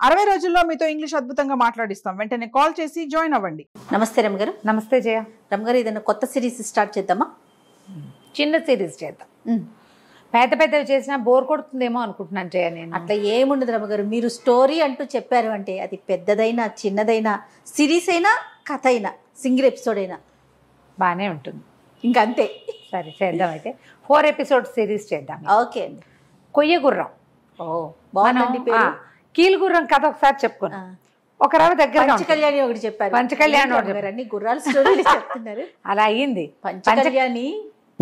60 రోజుల్లో మీతో ఇంగ్లీష్ అద్భుతంగా మాట్లాడిస్తాం. వెంటనే కాల్ చేసి జాయిన్ అవ్వండి. నమస్తే రమగారు. నమస్తే జయ. రమగారు, ఏదైనా కొత్త సిరీస్ స్టార్ట్ చేద్దామా? చిన్న సిరీస్ చేద్దాం. పెద్ద పెద్దవి చేసినా బోర్ కొడుతుందేమో అనుకుంటున్నాను జయ. నేను అట్లా ఏముండదు రమగారు. మీరు స్టోరీ అంటూ చెప్పారు అంటే అది పెద్దదైనా చిన్నదైనా సిరీస్ అయినా కథ అయినా సింగిల్ ఎపిసోడ్ అయినా బాగానే ఉంటుంది. ఇంకా అంతే. సరే చేద్దాం. అయితే 4 ఎపిసోడ్ సిరీస్ చేద్దాం. ఓకే అండి. కొయ్య గుర్రం. బాగుందండి పేరు. కీలు గుర్రం కథ ఒకసారి చెప్పుకున్నా. ఒక రవ్వ దగ్గర పంచకళ్యాణి ఒకటి చెప్పారు. పంచకళ్యాణి అన్ని గుర్రాల స్టోరీలు చెప్తున్నారు. అలా అయ్యింది. పంచకళ్యాణి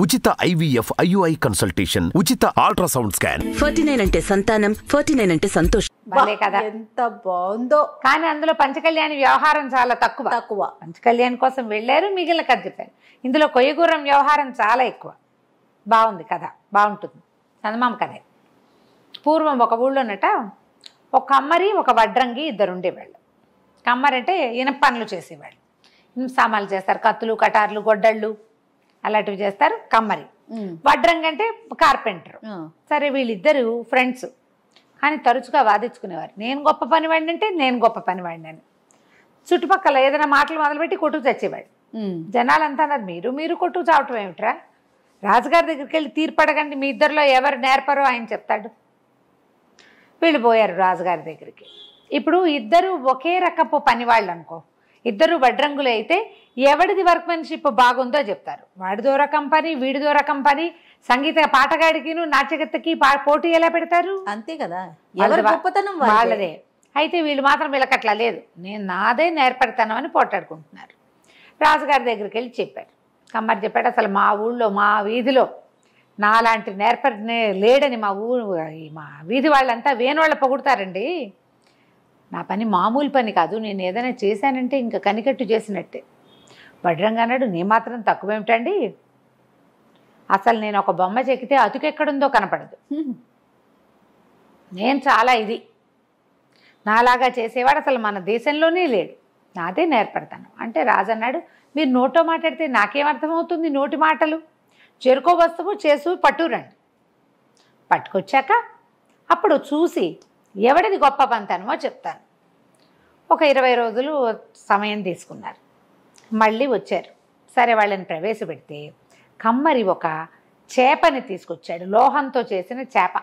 ఉచిత IVF IUI కన్సల్టేషన్, ఉచిత అల్ట్రాసౌండ్ స్కాన్. 49 అంటే సంతానం, 49 అంటే సంతోషం. భలే కదా, ఎంత బాగుందో. కానీ అందులో పంచకళ్యాణి వ్యవహారం చాలా తక్కువ. పంచకళ్యాణి కోసం వెళ్ళారు, మిగిలిన కథ చెప్పారు. ఇందులో కొయ్యగుర్రం వ్యవహారం చాలా ఎక్కువ. బాగుంది కథ, బాగుంటుంది. చందమామ కథే. పూర్వం ఒక ఊళ్ళోనట ఒక కమ్మరి ఒక వడ్రంగి ఇద్దరు ఉండేవాళ్ళు. కమ్మరి అంటే ఇనప పనులు చేసేవాళ్ళు. ఇనుప సామాన్లు చేస్తారు, కత్తులు కటార్లు గొడ్డళ్ళు అలాంటివి చేస్తారు కమ్మరి. వడ్రంగి అంటే కార్పెంటర్. సరే, వీళ్ళిద్దరు ఫ్రెండ్స్, కానీ తరచుగా వాదించుకునేవారు. నేను గొప్ప పనివాడిని అంటే నేను గొప్ప పనివాడిని అని. చుట్టుపక్కల ఏదైనా మాటలు మొదలుపెట్టి కొట్టుకు తెచ్చేవాడు. జనాలంతా అన్నారు, మీరు కొట్టుకు చావటం ఏమిట్రా, రాజుగారి దగ్గరికి వెళ్ళి తీర్పడగండి, మీ ఇద్దరిలో ఎవరు నేర్పరో ఆయన చెప్తాడు. వీళ్ళు పోయారు రాజుగారి దగ్గరికి. ఇప్పుడు ఇద్దరు ఒకే రకపు పనివాళ్ళు అనుకో, ఇద్దరు వడ్రంగులు అయితే ఎవడిది వర్క్మెన్షిప్ బాగుందో చెప్తారు. వాడిదో రకం పని, వీడిదో రకం పని. సంగీత పాటగాడికిను నాట్యగత్తకి పోటీ ఎలా పెడతారు? అంతే కదా, ఎవరి గొప్పతనం వాళ్ళదే. అయితే వీళ్ళు మాత్రం వీళ్ళకట్లా లేదు, నేను నాదే నేర్పడతాను అని పోటాడుకుంటున్నారు. రాజుగారి దగ్గరికి వెళ్ళి చెప్పారు. కమ్మరి చెప్పాడు, అసలు మా ఊళ్ళో మా వీధిలో నాలాంటి లేడని మా వీధి వాళ్ళంతా వేణోళ్ళ పొగుడతారండి. నా పని మామూలు పని కాదు, నేను ఏదైనా చేశానంటే ఇంకా కనికట్టు చేసినట్టే. వడ్రంగి అన్నాడు, నీ మాత్రం తక్కువేమిటండి, అసలు నేను ఒక బొమ్మ చెక్కితే అతుకెక్కడుందో కనపడదు. నేను చాలా ఇది, నాలాగా చేసేవాడు అసలు మన దేశంలోనే లేడు, నాదే నేర్పడతాను అంటే. రాజు అన్నాడు, మీరు నోటో మాట్లాడితే నాకేమర్థమవుతుంది, నోటి మాటలు. చెరుకో వస్తువు చేసు పట్టురండి. పట్టుకొచ్చాక అప్పుడు చూసి ఎవడిది గొప్ప పంతనమో చెప్తాను. ఒక 20 రోజులు సమయం తీసుకున్నారు. మళ్ళీ వచ్చారు. సరే, వాళ్ళని ప్రవేశపెడితే కమ్మరి ఒక చేపని తీసుకొచ్చాడు, లోహంతో చేసిన చేప.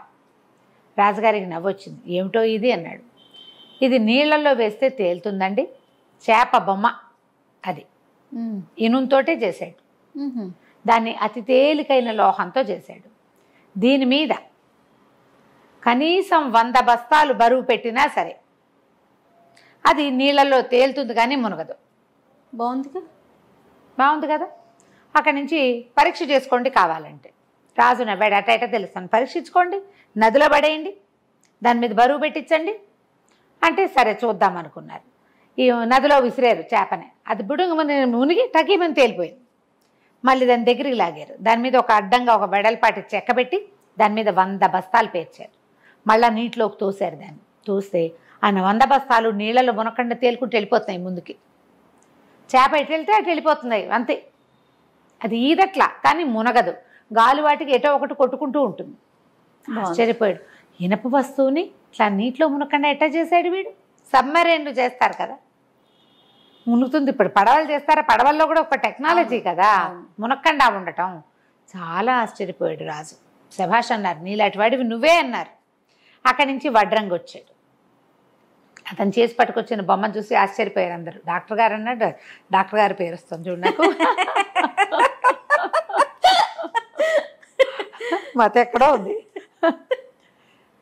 రాజుగారికి నవ్వొచ్చింది. ఏమిటో ఇది అన్నాడు. ఇది నీళ్ళల్లో వేస్తే తేలుతుందండి, చేప బొమ్మ. అది ఇనుంతోటే చేశాడు. దాన్ని అతి తేలికైన లోహంతో చేశాడు. దీని మీద కనీసం 100 బస్తాలు బరువు పెట్టినా సరే అది నీళ్ళల్లో తేలుతుంది కానీ మునగదు. బాగుంది కదా. అక్కడి నుంచి పరీక్ష చేసుకోండి కావాలంటే. రాజు నవ్వాడు. అట తెలుస్తాను, పరీక్షించుకోండి, నదిలో పడేయండి, దాని మీద బరువు పెట్టించండి అంటే సరే చూద్దాం అనుకున్నారు. ఈ నదిలో విసిరారు చేపని. అది బుడుంగమని మునిగి టకీమని తేలిపోయింది. మళ్ళీ దాని దగ్గరికి లాగారు. దాని మీద ఒక అడ్డంగా ఒక వెడల్పాటి చెక్క పెట్టి దాని మీద 100 బస్తాలు పేర్చారు. మళ్ళీ నీటిలోకి తోసారు. దాన్ని తోస్తే ఆయన 100 బస్తాలు నీళ్ళలో మునకుండా తేలుకుంటూ వెళ్ళిపోతున్నాయి ముందుకి. చేప ఎటు వెళ్తే అటు వెళ్ళిపోతున్నాయి అంతే. అది ఈదట్లా కానీ మునగదు, గాలి వాటికి ఎటో ఒకటి కొట్టుకుంటూ ఉంటుంది. ఆశ్చర్యపోయాడు. ఇనప వస్తువుని ఇట్లా నీటిలో మునకుండా ఎట్టా చేశాడు వీడు. సబ్మెరైన్లు చేస్తారు కదా, మునుగుతుంది. ఇప్పుడు పడవలు చేస్తారా, పడవల్లో కూడా ఒక టెక్నాలజీ కదా మునక్కండా ఉండటం. చాలా ఆశ్చర్యపోయాడు రాజు. శభాష్ అన్నారు, నీలాంటి వాడివి నువ్వే అన్నారు. అక్కడి నుంచి వడ్రంగి వచ్చాడు. అతను చేసి పట్టుకొచ్చిన బొమ్మ చూసి ఆశ్చర్యపోయారు అందరూ. డాక్టర్ గారు అన్నాడు, డాక్టర్ గారి పేరు వస్తుంది చూడు నాకు, మత ఎక్కడో ఉంది.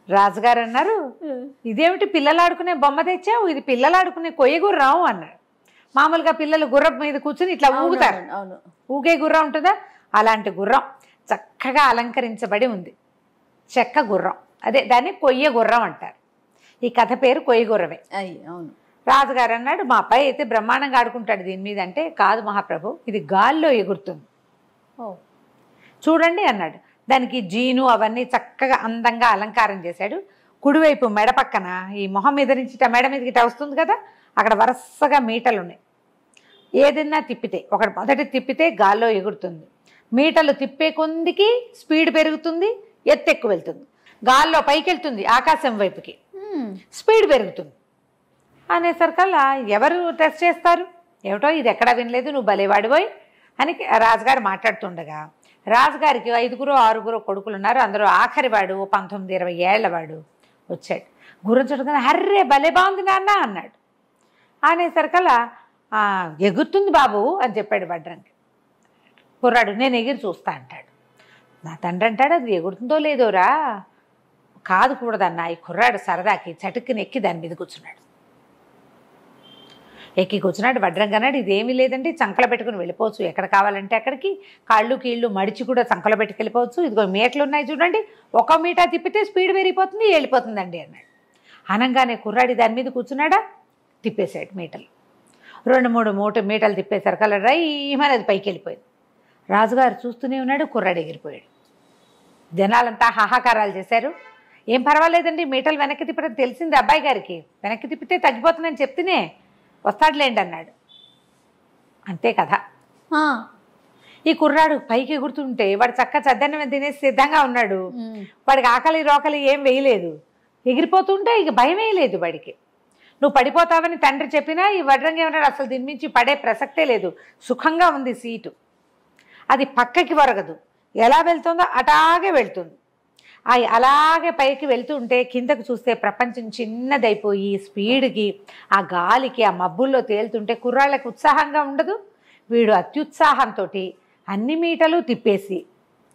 రాజుగారు అన్నారు, ఇదేమిటి పిల్లలు ఆడుకునే బొమ్మ తెచ్చావు, ఇది పిల్లలు ఆడుకునే కొయ్య గుర్రం అన్నాడు. మామూలుగా పిల్లలు గుర్రం మీద కూర్చుని ఇట్లా ఊగుతారు, ఊగే గుర్రం ఉంటుందా, అలాంటి గుర్రం చక్కగా అలంకరించబడి ఉంది. చెక్క గుర్రం, అదే దాన్ని కొయ్య గుర్రం అంటారు. ఈ కథ పేరు కొయ్య గుర్రమే. అవును. రాజుగారు అన్నాడు, మా అబ్బాయి అయితే బ్రహ్మాండంగా ఆడుకుంటాడు దీని మీద అంటే. కాదు మహాప్రభు, ఇది గాల్లో ఎగురుతుంది చూడండి అన్నాడు. దానికి జీను అవన్నీ చక్కగా అందంగా అలంకారం చేశాడు. కుడివైపు మెడ పక్కన ఈ మొహం మీద నుంచి మెడ మీదకి ఇట్లా వస్తుంది కదా, అక్కడ వరుసగా మీటలు ఉన్నాయి. ఏదైనా తిప్పితే, ఒకటి మొదటి తిప్పితే గాల్లో ఎగురుతుంది. మీటలు తిప్పే కొందికి స్పీడ్ పెరుగుతుంది, ఎత్తు ఎక్కువ వెళ్తుంది. గాల్లో పైకి వెళ్తుంది, ఆకాశం వైపుకి స్పీడ్ పెరుగుతుంది. అనేసరికల్లా ఎవరు టెస్ట్ చేస్తారు, ఏమిటో ఇది ఎక్కడా వినలేదు, నువ్వు భలేవాడిపోయి అని రాజుగారు మాట్లాడుతుండగా, రాజుగారికి 5 6 కొడుకులు ఉన్నారు. అందులో ఆఖరివాడు 19-20 ఏళ్లవాడు వచ్చాడు. గుర్రం చుట్టుకుని హర్రే భలే బాగుంది నాన్న అన్నాడు. అనేసరికల్లా ఎగురుతుంది బాబు అని చెప్పాడు వడ్రంగి. కుర్రాడు నేను ఎగిరి చూస్తా అంటాడు. నా తండ్రి అంటాడు అది ఎగురుతుందో లేదోరా, కాదు కూడదన్నా. ఈ కుర్రాడు సరదాకి చటుక్కుని ఎక్కి దాని మీద కూర్చున్నాడు. ఎక్కి కూర్చున్నాడు. వడ్రంగి అన్నాడు ఇదేమీ లేదండి, చంకలో పెట్టుకుని వెళ్ళిపోవచ్చు, ఎక్కడ కావాలంటే అక్కడికి, కాళ్ళు కీళ్ళు మడిచి కూడా చంకలో పెట్టుకెళ్ళిపోవచ్చు, ఇదిగో మీటలు ఉన్నాయి చూడండి, 1 మీటర్ తిప్పితే స్పీడ్ పెరిగిపోతుంది, వెళ్ళిపోతుందండి అన్నాడు. అనగానే కుర్రాడి దాని మీద కూర్చున్నాడా, తిప్పేశాడు మీటలు. 2-3 మీటలు తిప్పేసరికల్లా రైమని అది పైకి వెళ్ళిపోయింది. రాజుగారు చూస్తూనే ఉన్నాడు, కుర్రాడు ఎగిరిపోయాడు. జనాలంతా హాహాకారాలు చేశారు. ఏం పర్వాలేదండి, మీటలు వెనక్కి తిప్పడం తెలిసింది అబ్బాయి గారికి, వెనక్కి తిప్పితే తగ్గిపోతుందని చెప్తేనే వస్తాడులేండి అన్నాడు. అంతే కదా. ఈ కుర్రాడు పైకి ఎగురుతుంటే వాడు చక్క చద్దన్నం తినేసి సిద్ధంగా ఉన్నాడు. వాడికి ఆకలి రోకలి ఏం వేయలేదు, ఎగిరిపోతుంటే ఇక భయం వేయలేదు వాడికి. నువ్వు పడిపోతావని తండ్రి చెప్పినా ఈ వడ్రంగి ఏమన్నాడు, అసలు దీని నుంచి పడే ప్రసక్తే లేదు, సుఖంగా ఉంది సీటు, అది పక్కకి వరగదు, ఎలా వెళ్తుందో అటాగే వెళ్తుంది. అలాగే పైకి వెళ్తుంటే కిందకు చూస్తే ప్రపంచం చిన్నదైపోయి స్పీడ్కి ఆ గాలికి ఆ మబ్బుల్లో తేలుతుంటే కుర్రాళ్ళకి ఉత్సాహంగా ఉండదు. వీడు అత్యుత్సాహంతో అన్ని మీటలు తిప్పేసి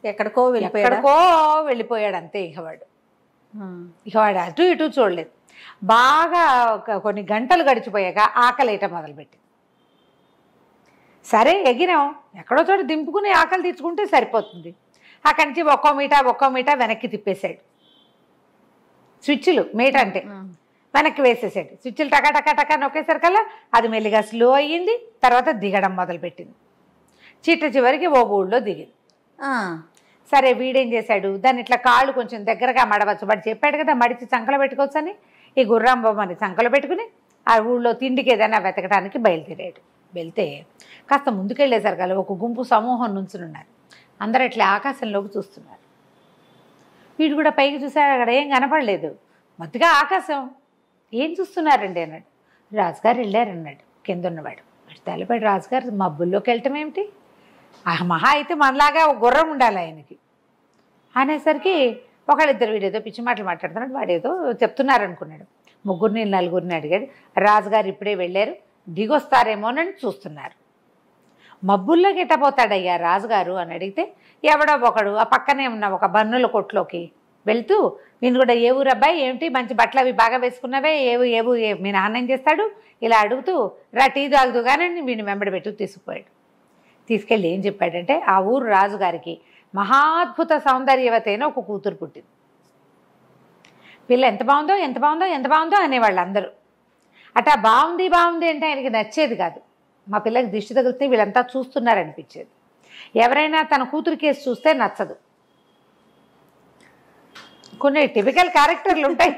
ఎక్కడికో వెళ్ళిపోయాడు. అంతే. ఇక వాడు అటు ఇటు చూడలేదు. బాగా కొన్ని గంటలు గడిచిపోయాక ఆకలేయటం మొదలుపెట్టింది. సరే ఎగిరాం, ఎక్కడో చోట దింపుకుని ఆకలి తీర్చుకుంటే సరిపోతుంది. అక్కడి నుంచి 1 మీటర్ వెనక్కి తిప్పేశాడు. స్విచ్లు మీట అంటే వెనక్కి వేసేసాడు. స్విచ్లు టకా నొక్కేసరికల్లా అది మెల్లిగా స్లో అయ్యింది. తర్వాత దిగడం మొదలుపెట్టింది. చివరికి ఓ ఊళ్ళో దిగింది. సరే వీడేం చేశాడు, దాన్ని ఇట్లా కాళ్ళు కొంచెం దగ్గరగా మడవచ్చు, వాడు చెప్పాడు కదా మడిచి చంకలో పెట్టుకోవచ్చు అని. ఈ గుర్రం బొమ్మని చంకలో పెట్టుకుని ఆ ఊళ్ళో తిండికి ఏదైనా వెతకడానికి బయలుదేరాడు. వెళ్తే కాస్త ముందుకెళ్ళేసరికల్లా ఒక గుంపు సమూహం నుంచున్నారు. అందరూ ఇట్లా ఆకాశంలోకి చూస్తున్నారు. వీడు కూడా పైకి చూశాడు, అక్కడ ఏం కనపడలేదు. మొత్తగా ఆకాశం ఏం చూస్తున్నారండి అన్నాడు. రాజుగారు వెళ్ళారన్నాడు కింద ఉన్నవాడు. తెల్లపాడు రాజుగారు మబ్బుల్లోకి వెళ్ళటం ఏమిటి, మహా అయితే మనలాగా ఒక గుర్రం ఉండాలి ఆయనకి అనేసరికి ఒకళ్ళిద్దరు వీడేదో పిచ్చి మాటలు మాట్లాడుతున్నాడు, వాడేదో చెప్తున్నారనుకున్నాడు. 3-4 అడిగాడు. రాజుగారు ఇప్పుడే వెళ్ళారు, దిగొస్తారేమోనని చూస్తున్నారు. మబ్బుల్లో గిట్టపోతాడయ్యా రాజుగారు అని అడిగితే ఎవడో ఒకడు ఆ పక్కనే ఉన్న ఒక బన్నుల కొట్లోకి వెళ్తూ, వీళ్ళు కూడా ఏ ఊరు అబ్బాయి ఏమిటి మంచి బట్టలు అవి బాగా వేసుకున్నవే, మీ నాన్న ఏం చేస్తాడు ఇలా అడుగుతూ రా టీ తాగుతూ కానీ వీడిని వెంబడి పెట్టు తీసుకుపోయాడు. తీసుకెళ్ళి ఏం చెప్పాడంటే ఆ ఊరు రాజుగారికి మహాద్భుత సౌందర్యవతైన ఒక కూతురు పుట్టింది. పిల్ల ఎంత బాగుందో అనేవాళ్ళు అందరూ. అట్టా బాగుంది అంటే ఆయనకి నచ్చేది కాదు. మా పిల్లకి దిష్టి తగిలితే వీళ్ళంతా చూస్తున్నారనిపించేది. ఎవరైనా తన కూతురు కేసు చూస్తే నచ్చదు. కొన్ని టిపికల్ క్యారెక్టర్లు ఉంటాయి.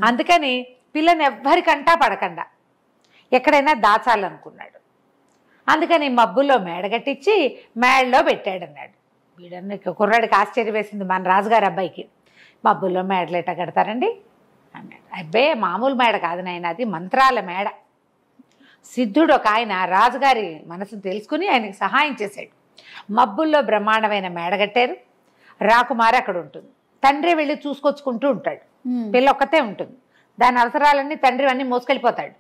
అందుకని పిల్లని ఎవ్వరికంటా పడకుండా ఎక్కడైనా దాచాలనుకున్నాడు. అందుకని మబ్బుల్లో మేడగట్టించి మేడలో పెట్టాడన్నాడు. వీడన్న కుర్రాడికి ఆశ్చర్యం వేసింది, మన రాజుగారి అబ్బాయికి. మబ్బుల్లో మేడలు ఎట్ట కడతారండి అన్నాడు. అబ్బాయి మామూలు మేడ కాదు నాయన, అది మంత్రాల మేడ. సిద్ధుడు ఒక ఆయన రాజుగారి మనసును తెలుసుకుని ఆయనకి సహాయం చేశాడు. మబ్బుల్లో బ్రహ్మాండమైన మేడ కట్టారు. రాకుమారి అక్కడ ఉంటుంది, తండ్రి వెళ్ళి చూసుకొచ్చుకుంటూ ఉంటాడు. పిల్ల ఒక్కతే ఉంటుంది, దాని అవసరాలన్నీ తండ్రి అన్నీ మోసుకెళ్ళిపోతాడు.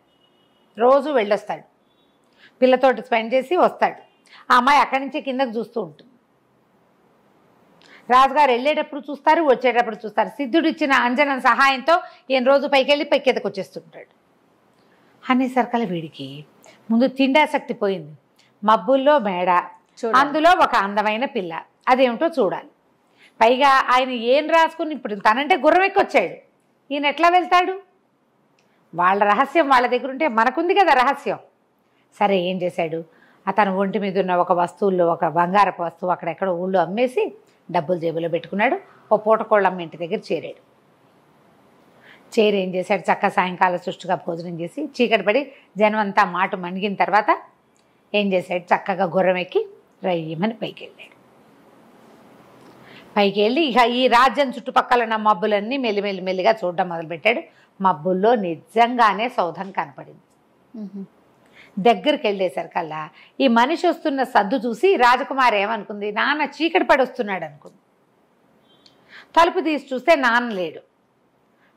రోజు వెళ్ళొస్తాడు, పిల్లతోటి స్పెండ్ చేసి వస్తాడు. ఆ అమ్మాయి అక్కడి నుంచి కిందకు చూస్తూ ఉంటుంది. రాజుగారు వెళ్ళేటప్పుడు చూస్తారు, వచ్చేటప్పుడు చూస్తారు. సిద్ధుడు ఇచ్చిన అంజనం సహాయంతో ఈయన రోజు పైకి వెళ్ళి పైకెదకు వచ్చేస్తుంటాడు. అనేసరికల్లా వీడికి ముందు తిండాసక్తి పోయింది. మబ్బుల్లో మేడ, అందులో ఒక అందమైన పిల్ల, అదేమిటో చూడాలి. పైగా ఆయన ఏం రాసుకుని ఇప్పుడు తనంటే గుర్రం ఎక్కొచ్చాడు, ఈయన ఎట్లా వెళ్తాడు? వాళ్ళ రహస్యం వాళ్ళ దగ్గర ఉంటే మనకుంది కదా రహస్యం. సరే ఏం చేశాడు, అతను ఒంటి మీద ఉన్న ఒక వస్తువుల్లో ఒక బంగారపు వస్తువు అక్కడెక్కడో ఊళ్ళో అమ్మేసి డబ్బులు జేబులో పెట్టుకున్నాడు. ఓ పూటకోళ్ళమ్మ ఇంటి దగ్గర చేరాడు. ఏం చేశాడు, చక్క సాయంకాలం సుష్టుగా భోజనం చేసి చీకటి పడి జనం అంతా మాట మణిగిన తర్వాత ఏం చేశాడు, చక్కగా గుర్రం ఎక్కి రయ్యమని పైకి వెళ్ళాడు. పైకి వెళ్ళి ఇక ఈ రాజ్యం చుట్టుపక్కల ఉన్న మబ్బులన్నీ మెల్లిగా చూడడం మొదలుపెట్టాడు. మబ్బుల్లో నిజంగానే సౌధం కనపడింది. దగ్గరికి వెళ్ళేసరికల్లా ఈ మనిషి వస్తున్న సద్దు చూసి రాజకుమారి ఏమనుకుంది, నాన్న చీకటి పడి వస్తున్నాడు అనుకుంది. తలుపు తీసి చూస్తే నాన్న లేడు.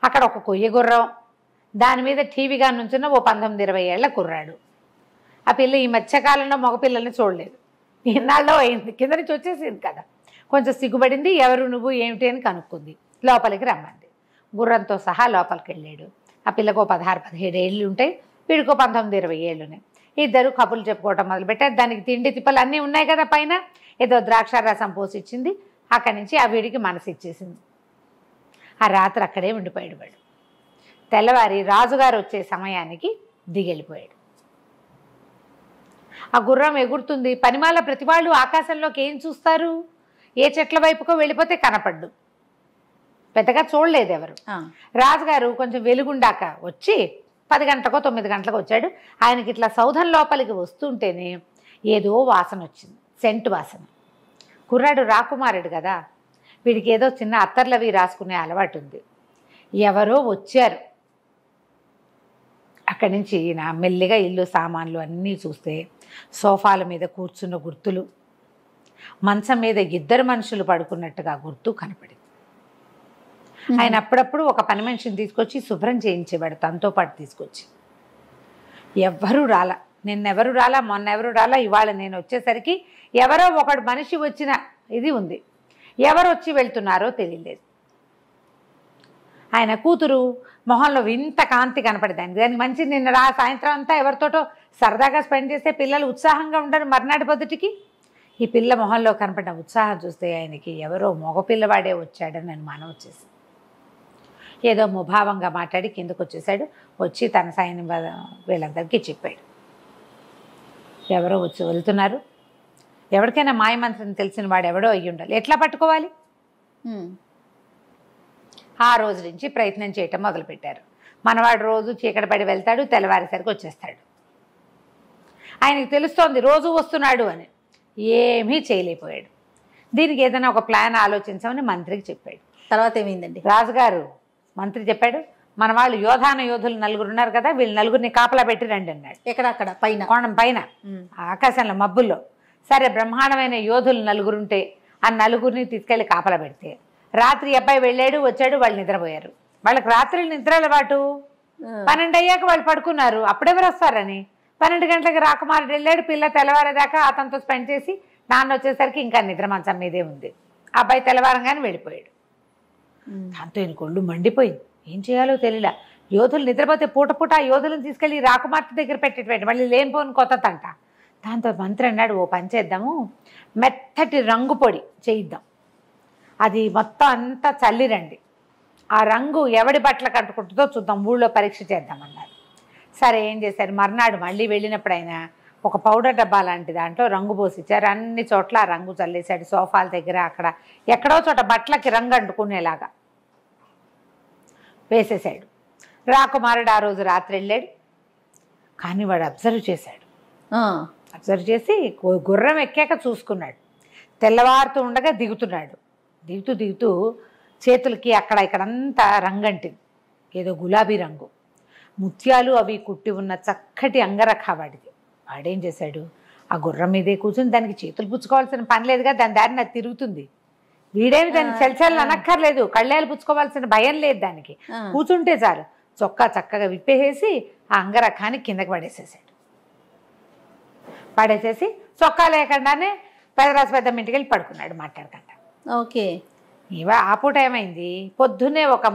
అక్కడ ఒక కొయ్య గుర్రం, దాని మీద టీవీగా నుంచున్న ఓ 19-20 ఏళ్ల కుర్రాడు. ఆ పిల్ల ఈ మధ్యకాలంలో మగపిల్లల్ని చూడలేదు, ఇన్నాళ్ళలో అయింది, కింద నుంచి వచ్చేసింది కదా. కొంచెం సిగ్గుపడింది, ఎవరు నువ్వు ఏమిటి అని కనుక్కుంది. లోపలికి రమ్మంది. గుర్రంతో సహా లోపలికి వెళ్ళాడు. ఆ పిల్లకు 16-17 ఏళ్ళు ఉంటాయి, వీడికో 19-20 ఏళ్ళున్నాయి. ఇద్దరు కబుర్లు చెప్పుకోవటం మొదలుపెట్టారు. దానికి తిండి తిప్పలు అన్నీ ఉన్నాయి కదా పైన, ఏదో ద్రాక్ష రసం పోసి ఇచ్చింది. అక్కడి నుంచి ఆ వీడికి మనసు ఇచ్చేసింది. ఆ రాత్రి అక్కడే ఉండిపోయాడు వాడు. తెల్లవారి రాజుగారు వచ్చే సమయానికి దిగెళ్ళిపోయాడు. ఆ గుర్రం ఎగురుతుంది. పనిమాల ప్రతి వాళ్ళు ఆకాశంలోకి ఏం చూస్తారు, ఏ చెట్ల వైపుకో వెళ్ళిపోతే కనపడ్డు, పెద్దగా చూడలేదు ఎవరు. రాజుగారు కొంచెం వెలుగుండాక వచ్చి 10 గంటలకో 9 గంటలకు వచ్చాడు. ఆయనకి ఇట్లా సౌధం లోపలికి వస్తుంటేనే ఏదో వాసన వచ్చింది, సెంటు వాసన. కుర్రాడు రాకుమారుడు కదా, వీడికి ఏదో చిన్న అత్తర్లవి రాసుకునే అలవాటు ఉంది. ఎవరో వచ్చారు. అక్కడి నుంచి నా మెల్లిగా ఇల్లు సామాన్లు అన్నీ చూస్తే సోఫాల మీద కూర్చున్న గుర్తులు, మంచం మీద 2 మనుషులు పడుకున్నట్టుగా గుర్తు కనపడింది. ఆయన అప్పుడప్పుడు ఒక పని మనిషిని తీసుకొచ్చి శుభ్రం చేయించేవాడు, తనతో పాటు తీసుకొచ్చి. ఎవ్వరూ రాలా, నిన్నెవరు రాలా, మొన్నెవరు రాలా, ఇవాళ నేను వచ్చేసరికి ఎవరో ఒకడు మనిషి వచ్చిన ఇది ఉంది. ఎవరు వచ్చి వెళ్తున్నారో తెలియలేదు. ఆయన కూతురు మొహంలో వింత కాంతి కనపడేదానికి. దానికి మంచి నిన్న సాయంత్రం అంతా ఎవరితోటో సరదాగా స్పెండ్ చేస్తే పిల్లలు ఉత్సాహంగా ఉండరు మర్నాటి పొద్దుటికి. ఈ పిల్ల మొహంలో కనపడిన ఉత్సాహం చూస్తే ఆయనకి ఎవరో మగపిల్లవాడే వచ్చాడని అనుమానం వచ్చేసి ఏదో ముభావంగా మాట్లాడి కిందకు వచ్చేసాడు. వచ్చి తన సైన్యం వీళ్ళందరికీ చెప్పాడు, ఎవరో వచ్చి వెళ్తున్నారు, ఎవరికైనా మాయమంత్రం తెలిసిన వాడు ఎవడో అయ్యి ఉండాలి, ఎట్లా పట్టుకోవాలి. ఆ రోజు నుంచి ప్రయత్నం చేయటం మొదలుపెట్టారు. మనవాడు రోజు చీకటి పడి వెళ్తాడు, తెల్లవారేసరికి వచ్చేస్తాడు. ఆయనకు తెలుస్తోంది రోజు వస్తున్నాడు అని. ఏమీ చేయలేకపోయాడు. దీనికి ఏదైనా ఒక ప్లాన్ ఆలోచించమని మంత్రికి చెప్పాడు. తర్వాత ఏమైందండి? రాజుగారు మంత్రి చెప్పాడు, మన వాళ్ళు యోధులు 4 ఉన్నారు కదా, వీళ్ళు 4 కాపలా పెట్టి రండి అన్నాడు. ఎక్కడక్కడ పైన కోణం పైన ఆకాశంలో మబ్బుల్లో. సరే, బ్రహ్మాండమైన యోధులు 4 ఉంటే ఆ 4 తీసుకెళ్లి కాపలా పెడితే రాత్రి అబ్బాయి వెళ్ళాడు, వచ్చాడు, వాళ్ళు నిద్రపోయారు. వాళ్ళకి రాత్రి నిద్ర అలవాటు. 12 అయ్యాక వాళ్ళు పడుకున్నారు. అప్పుడెవరు వస్తారని 12 గంటలకు రాకుమారుడు వెళ్ళాడు. పిల్ల తెల్లవారేదాకా అతనితో స్పెండ్ చేసి నాన్న వచ్చేసరికి ఇంకా నిద్ర మంచం మీదే ఉంది. అబ్బాయి తెల్లవారంగానే వెళ్ళిపోయాడు. దాంతో ఈయన కొళ్ళు మండిపోయింది. ఏం చేయాలో తెలియలా. యోధులు నిద్రపోతే పూట పూట ఆ యోధులను తీసుకెళ్ళి రాకుమార్తె దగ్గర పెట్టేటువంటి మళ్ళీ లేనిపోని కొత్త తంట. దాంతో మంత్రి అన్నాడు, ఓ పని చేద్దాము, మెత్తటి రంగు పొడి చేయిద్దాం, అది మొత్తం అంతా చల్లిరండి, ఆ రంగు ఎవడి బట్టలు కట్టుకుంటుందో చూద్దాం, ఊళ్ళో పరీక్ష చేద్దామన్నారు. సరే, ఏం చేశారు, మర్నాడు మళ్ళీ వెళ్ళినప్పుడు ఆయన ఒక పౌడర్ డబ్బా లాంటి దాంట్లో రంగు పోసిచ్చారు. అన్ని చోట్ల ఆ రంగు చల్లేశాడు. సోఫాల దగ్గర అక్కడ ఎక్కడో చోట బట్టలకి రంగు అంటుకునేలాగా వేసేసాడు. రాకుమారుడు ఆ రోజు రాత్రి వెళ్ళాడు. కానీ వాడు అబ్జర్వ్ చేశాడు. అబ్జర్వ్ చేసి గుర్రం ఎక్కాక చూసుకున్నాడు. తెల్లవారుతూ ఉండగా దిగుతున్నాడు. దిగుతూ చేతులకి అక్కడ ఇక్కడంతా రంగంటింది, ఏదో గులాబీ రంగు, ముత్యాలు అవి కుట్టి ఉన్న చక్కటి అంగరఖ వాడిది. వాడేం చేశాడు, ఆ గుర్రం మీదే కూర్చుని దానికి చేతులు పుచ్చుకోవాల్సిన పని లేదుగా, దాని దారిని అది తిరుగుతుంది. వీడేమి దాన్ని చల్చాలని అనక్కర్లేదు, కళ్ళేలు పుచ్చుకోవాల్సిన భయం లేదు దానికి. కూర్చుంటే చాలు, చొక్కా చక్కగా విప్పేసేసి ఆ అంగరఖాన్ని కిందకి పడేసేసి చొక్కా లేకుండానే పెదరాసు పెద్దమ్మ ఇంటికి వెళ్ళి పడుకున్నాడు మాట్లాడకుండా. ఓకే. ఆ పూట ఏమైంది, పొద్దున్నే ఒక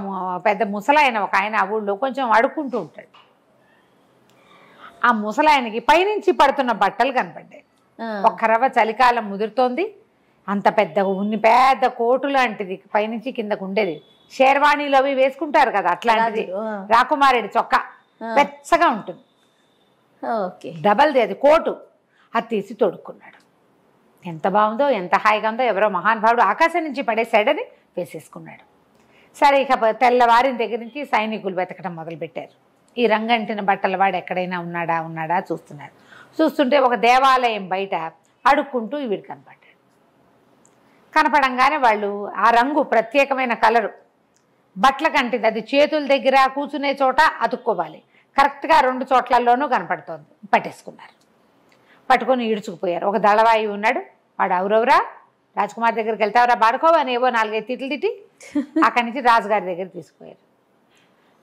పెద్ద ముసలాయన ఒక ఆయన ఆ ఊళ్ళో కొంచెం అడుక్కుంటూ ఉంటాడు. ఆ ముసలాయనకి పైనుంచి పడుతున్న బట్టలు కనపడ్డాయి. ఒక్క రవ్వ చలికాలం ముదురుతోంది. అంత పెద్ద కోటు లాంటిది పైనుంచి కిందకు ఉండేది. షేర్వాణీలు అవి వేసుకుంటారు కదా, అట్లాంటిది. రాకుమారుడి చొక్కా వెచ్చగా ఉంటుంది, డబల్ది అది కోటు. అది తీసి తొడుక్కున్నాడు. ఎంత బాగుందో, ఎంత హాయిగా ఉందో. ఎవరో మహానుభావుడు ఆకాశం నుంచి పడేశాడని వేసేసుకున్నాడు. సరే, ఇక తెల్లవారిన దగ్గర నుంచి సైనికులు వెతకడం మొదలుపెట్టారు. ఈ రంగంటిన బట్టల వాడు ఎక్కడైనా ఉన్నాడా చూస్తున్నారు. చూస్తుంటే ఒక దేవాలయం బయట అడుక్కుంటూ వీడు కనపడ్డాడు. కనపడంగానే వాళ్ళు ఆ రంగు ప్రత్యేకమైన కలరు, బట్టలకు అంటింది. అది చేతుల దగ్గర కూర్చునే చోట అతుక్కోవాలి. కరెక్ట్గా 2 చోట్లలోనూ కనపడుతోంది. పట్టేసుకున్నారు. పట్టుకొని ఈడ్చుకుపోయారు. ఒక దళవాయి ఉన్నాడు, వాడు అవురవరా రాజకుమారి దగ్గరికి వెళ్తావరా బాడుకోవా అని ఏవో 4-5 తిట్లు తిట్టి అక్కడి నుంచి రాజుగారి దగ్గర తీసుకుపోయారు.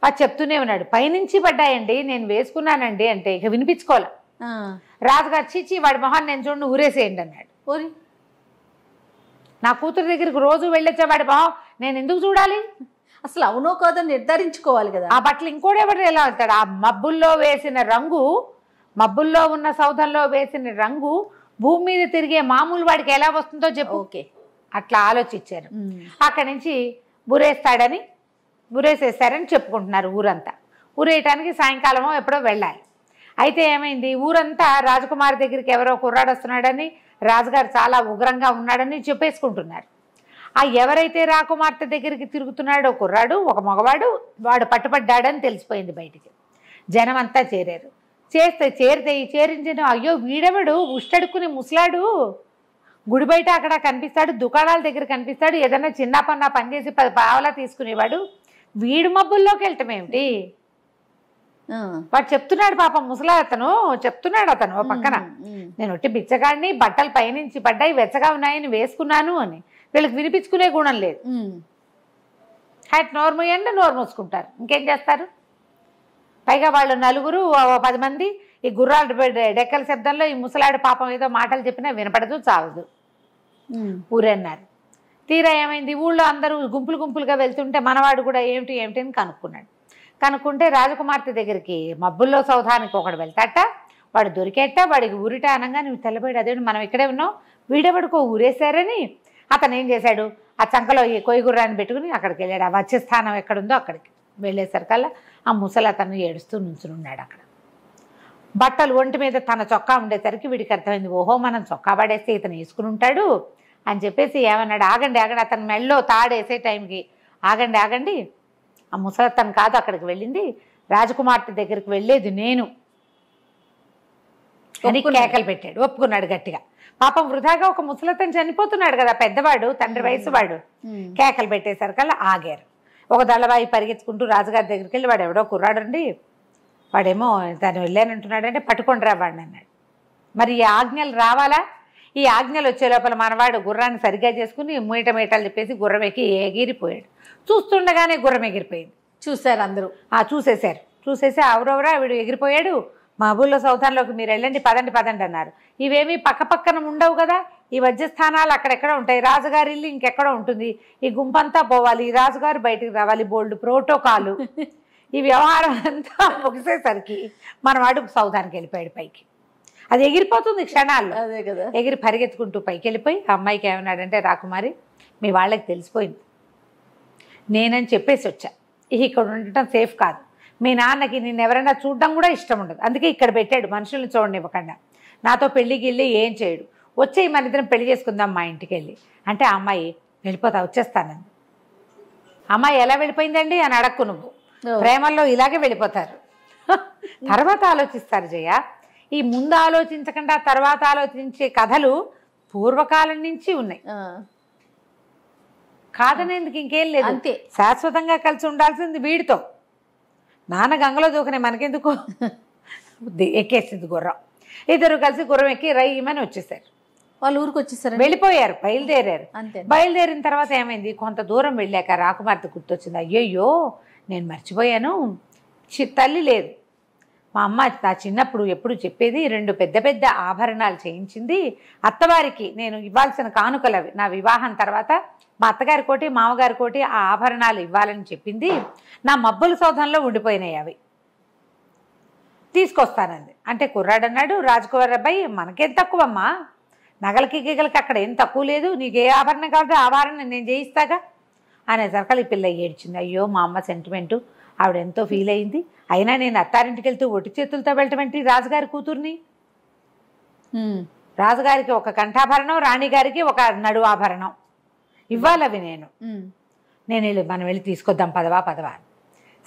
వాడు చెప్తూనే ఉన్నాడు, పైనుంచి పడ్డాయండి, నేను వేసుకున్నానండి అంటే ఇక వినిపించుకోవాలి. రాజుగారు చీచి వాడి మొహాన్ని నేను చూడండి ఊరేసేయండి అన్నాడు. ఓరి, నా కూతురు దగ్గరికి రోజు వెళ్ళొచ్చా వాడి మొహం నేను ఎందుకు చూడాలి? అసలు అవునో కాదో నిర్ధారించుకోవాలి కదా. ఆ బట్టలు ఇంకోడెవరు ఎలా వెళ్తాడు? ఆ మబ్బుల్లో వేసిన రంగు, మబ్బుల్లో ఉన్న సౌధంలో వేసిన రంగు భూమి మీద తిరిగే మామూలు వాడికి ఎలా వస్తుందో చెప్పు. ఓకే, అట్లా ఆలోచించారు. అక్కడి నుంచి ఊరేసేస్తారని చెప్పుకుంటున్నారు ఊరంతా. ఊరేయటానికి సాయంకాలమో ఎప్పుడో వెళ్ళాలి. అయితే ఏమైంది, ఊరంతా రాజకుమారి దగ్గరికి ఎవరో కుర్రాడు వస్తున్నాడని, రాజుగారు చాలా ఉగ్రంగా ఉన్నాడని చెప్పేసుకుంటున్నారు. ఆ ఎవరైతే రాకుమార్తె దగ్గరికి తిరుగుతున్నాడో కుర్రాడు, ఒక మగవాడు, వాడు పట్టుపడ్డాడని తెలిసిపోయింది బయటికి. జనం అంతా చేరారు. చేరించిన అయ్యో వీడెవడు ఉష్టడుక్కుని ముసలాడు, గుడి బయట అక్కడ కనిపిస్తాడు, దుకాణాల దగ్గర కనిపిస్తాడు, ఏదైనా చిన్న పన్నా పని చేసి 10 పావలా తీసుకునేవాడు, వీడు మబ్బుల్లోకి వెళ్ళటం ఏమిటి? వాడు చెప్తున్నాడు పాపం ముసలాతను చెప్తున్నాడు అతను ఓ పక్కన, నేను ఒట్టి బిచ్చగాడిని, బట్టలు పైనుంచి పడ్డాయి, వెచ్చగా ఉన్నాయని వేసుకున్నాను అని. వీళ్ళకి వినిపించుకునే గుణం లేదు. హ్యాట్ నోరు మూయండి, నోరు మూసుకుంటారు, ఇంకేం చేస్తారు? పైగా వాళ్ళు 4 10 మంది ఈ గుర్రాలు డెక్కల శబ్దంలో ఈ ముసలాడు పాపం ఏదో మాటలు చెప్పినా వినపడదు, చావదు. ఊరన్నారు. తీరా ఏమైంది, ఊళ్ళో అందరూ గుంపులు గుంపులుగా వెళ్తుంటే మనవాడు కూడా ఏమిటి ఏమిటి అని కనుక్కున్నాడు. కనుక్కుంటే రాజకుమార్తె దగ్గరికి మబ్బుల్లో సౌధానికి ఒకడు వెళ్తాట, వాడు దొరికేట, వాడికి ఊరిట అనగా నువ్వు తెల్లబోయాడు, అదే మనం ఇక్కడే ఉన్నావు, వీడెవడికో ఊరేశారని అతను ఏం చేశాడు, ఆ చంకలో ఈ కొయ్యగుర్రాన్ని పెట్టుకుని అక్కడికి వెళ్ళాడు. ఆ వచ్చే స్థానం ఎక్కడుందో అక్కడికి వెళ్ళేసరికల్లా ఆ ముసలి అతను ఏడుస్తూ నుంచునున్నాడు అక్కడ. బట్టలు ఒంటి మీద తన చొక్కా ఉండేసరికి వీడికి అర్థమైంది, ఓహో మనం చొక్కా పడేస్తే ఇతను వేసుకుని ఉంటాడు అని చెప్పేసి ఏమన్నాడు, ఆగండి ఆగండి, అతను మెళ్ళో తాడేసే టైంకి ఆగండి ఆగండి, ఆ ముసలతను కాదు అక్కడికి వెళ్ళింది, రాజకుమార్తె దగ్గరికి వెళ్ళేది నేను అని కేకలు పెట్టాడు. ఒప్పుకున్నాడు గట్టిగా. పాపం వృధాగా ఒక ముసలతను చనిపోతున్నాడు కదా, పెద్దవాడు, తండ్రి వయసు వాడు. కేకలు పెట్టేసరికల్లా ఆగారు. ఒక దళవాయి పరిగెత్తుకుంటూ రాజుగారి దగ్గరికి వెళ్ళి, వాడు ఎవడో కుర్రాడండి, వాడేమో తను వెళ్ళానంటున్నాడంటే పట్టుకొని రావాడిని అన్నాడు. మరి ఈ ఆజ్ఞలు రావాలా? ఈ ఆజ్ఞలు వచ్చే లోపల మనవాడు గుర్రాన్ని సరిగ్గా చేసుకుని మీటలు చెప్పేసి గుర్రం ఎక్కి ఎగిరిపోయాడు. చూస్తుండగానే గుర్రం ఎగిరిపోయింది. చూశారు అందరూ. చూసేసి అవరవరా వీడు ఎగిరిపోయాడు, మా ఊళ్ళో సౌధాన్లోకి మీరు వెళ్ళండి, పదండి పదండి అన్నారు. ఇవేమీ పక్క పక్కన ఉండవు కదా, ఈ వజ్రస్థానాలు అక్కడెక్కడ ఉంటాయి, రాజుగారి ఇల్లు ఇంకెక్కడ ఉంటుంది, ఈ గుంపంతా పోవాలి, రాజుగారు బయటికి రావాలి, బోల్డ్ ప్రోటోకాలు. ఈ వ్యవహారం అంతా ముగిసేసరికి మనవాడు సౌధానికి వెళ్ళిపోయాడు పైకి. అది ఎగిరిపోతుంది క్షణాల్లో. అదే కదా, ఎగిరి పరిగెత్తుకుంటూ పైకి వెళ్ళిపోయి ఆ అమ్మాయికి ఏమన్నాడంటే, రాకుమారి మీ వాళ్ళకి తెలిసిపోయింది, నేనని చెప్పేసి వచ్చా, ఇక్కడ ఉండటం సేఫ్ కాదు, మీ నాన్నకి నిన్ను ఎవరైనా చూడడం కూడా ఇష్టం ఉండదు, అందుకే ఇక్కడ పెట్టాడు, మనుషుల్ని చూడనివ్వకుండా, నాతో పెళ్ళికి వెళ్ళి ఏం చేయడు, వచ్చేయి మన ఇద్దరం పెళ్లి చేసుకుందాం మా ఇంటికి వెళ్ళి అంటే. ఆ అమ్మాయి వెళ్ళిపోతా వచ్చేస్తానండి. అమ్మాయి ఎలా వెళ్ళిపోయిందండి అని అడక్కు నువ్వు, ప్రేమల్లో ఇలాగే వెళ్ళిపోతారు, తర్వాత ఆలోచిస్తారు జయ. ఈ ముందు ఆలోచించకుండా తర్వాత ఆలోచించే కథలు పూర్వకాలం నుంచి ఉన్నాయి, కాదనేందుకు ఇంకేం లేదు. అంతే, శాశ్వతంగా కలిసి ఉండాల్సింది వీడితో. నాన్న గంగలో దూకనే మనకెందుకు, ఎక్కేసింది గుర్రం. ఇద్దరు కలిసి గుర్రం ఎక్కి రైమని వచ్చేసారు. వాళ్ళు ఊరికి వచ్చేసారు, వెళ్ళిపోయారు, బయలుదేరారు. అంతే. బయలుదేరిన తర్వాత ఏమైంది, కొంత దూరం వెళ్ళాక రాకుమార్తె గుర్తొచ్చింది, అయ్యయ్యో నేను మర్చిపోయాను, తల్లి లేదు, మా అమ్మ నా చిన్నప్పుడు ఎప్పుడు చెప్పేది 2 పెద్ద పెద్ద ఆభరణాలు చేయించింది, అత్తవారికి నేను ఇవ్వాల్సిన కానుకలు అవి, నా వివాహం తర్వాత మా అత్తగారి కోటి మామగారి కోటి ఆ ఆభరణాలు ఇవ్వాలని చెప్పింది, నా మబ్బుల సౌధంలో ఉండిపోయినాయి, అవి తీసుకొస్తానంది. అంటే కుర్రాడన్నాడు, రాజకుమారి అబ్బాయి మనకేం తక్కువమ్మా, నగలకి గిగలకి అక్కడ ఏం తక్కువ లేదు, నీకు ఏ ఆభరణం కావాలంటే ఆభరణం నేను చేయిస్తాగా అనేసరికి ఈ పిల్ల ఏడ్చింది. అయ్యో మా అమ్మ సెంటిమెంటు, ఆవిడ ఎంతో ఫీల్ అయింది, అయినా నేను అత్తారింటికి వెళ్తూ ఒట్టి చేతులతో వెళ్ళటం ఏంటి, రాజుగారి కూతుర్ని, రాజుగారికి ఒక కంఠాభరణం, రాణిగారికి ఒక నడు ఆభరణం ఇవ్వాలి, అవి నేను మనం వెళ్ళి తీసుకొద్దాం పదవా.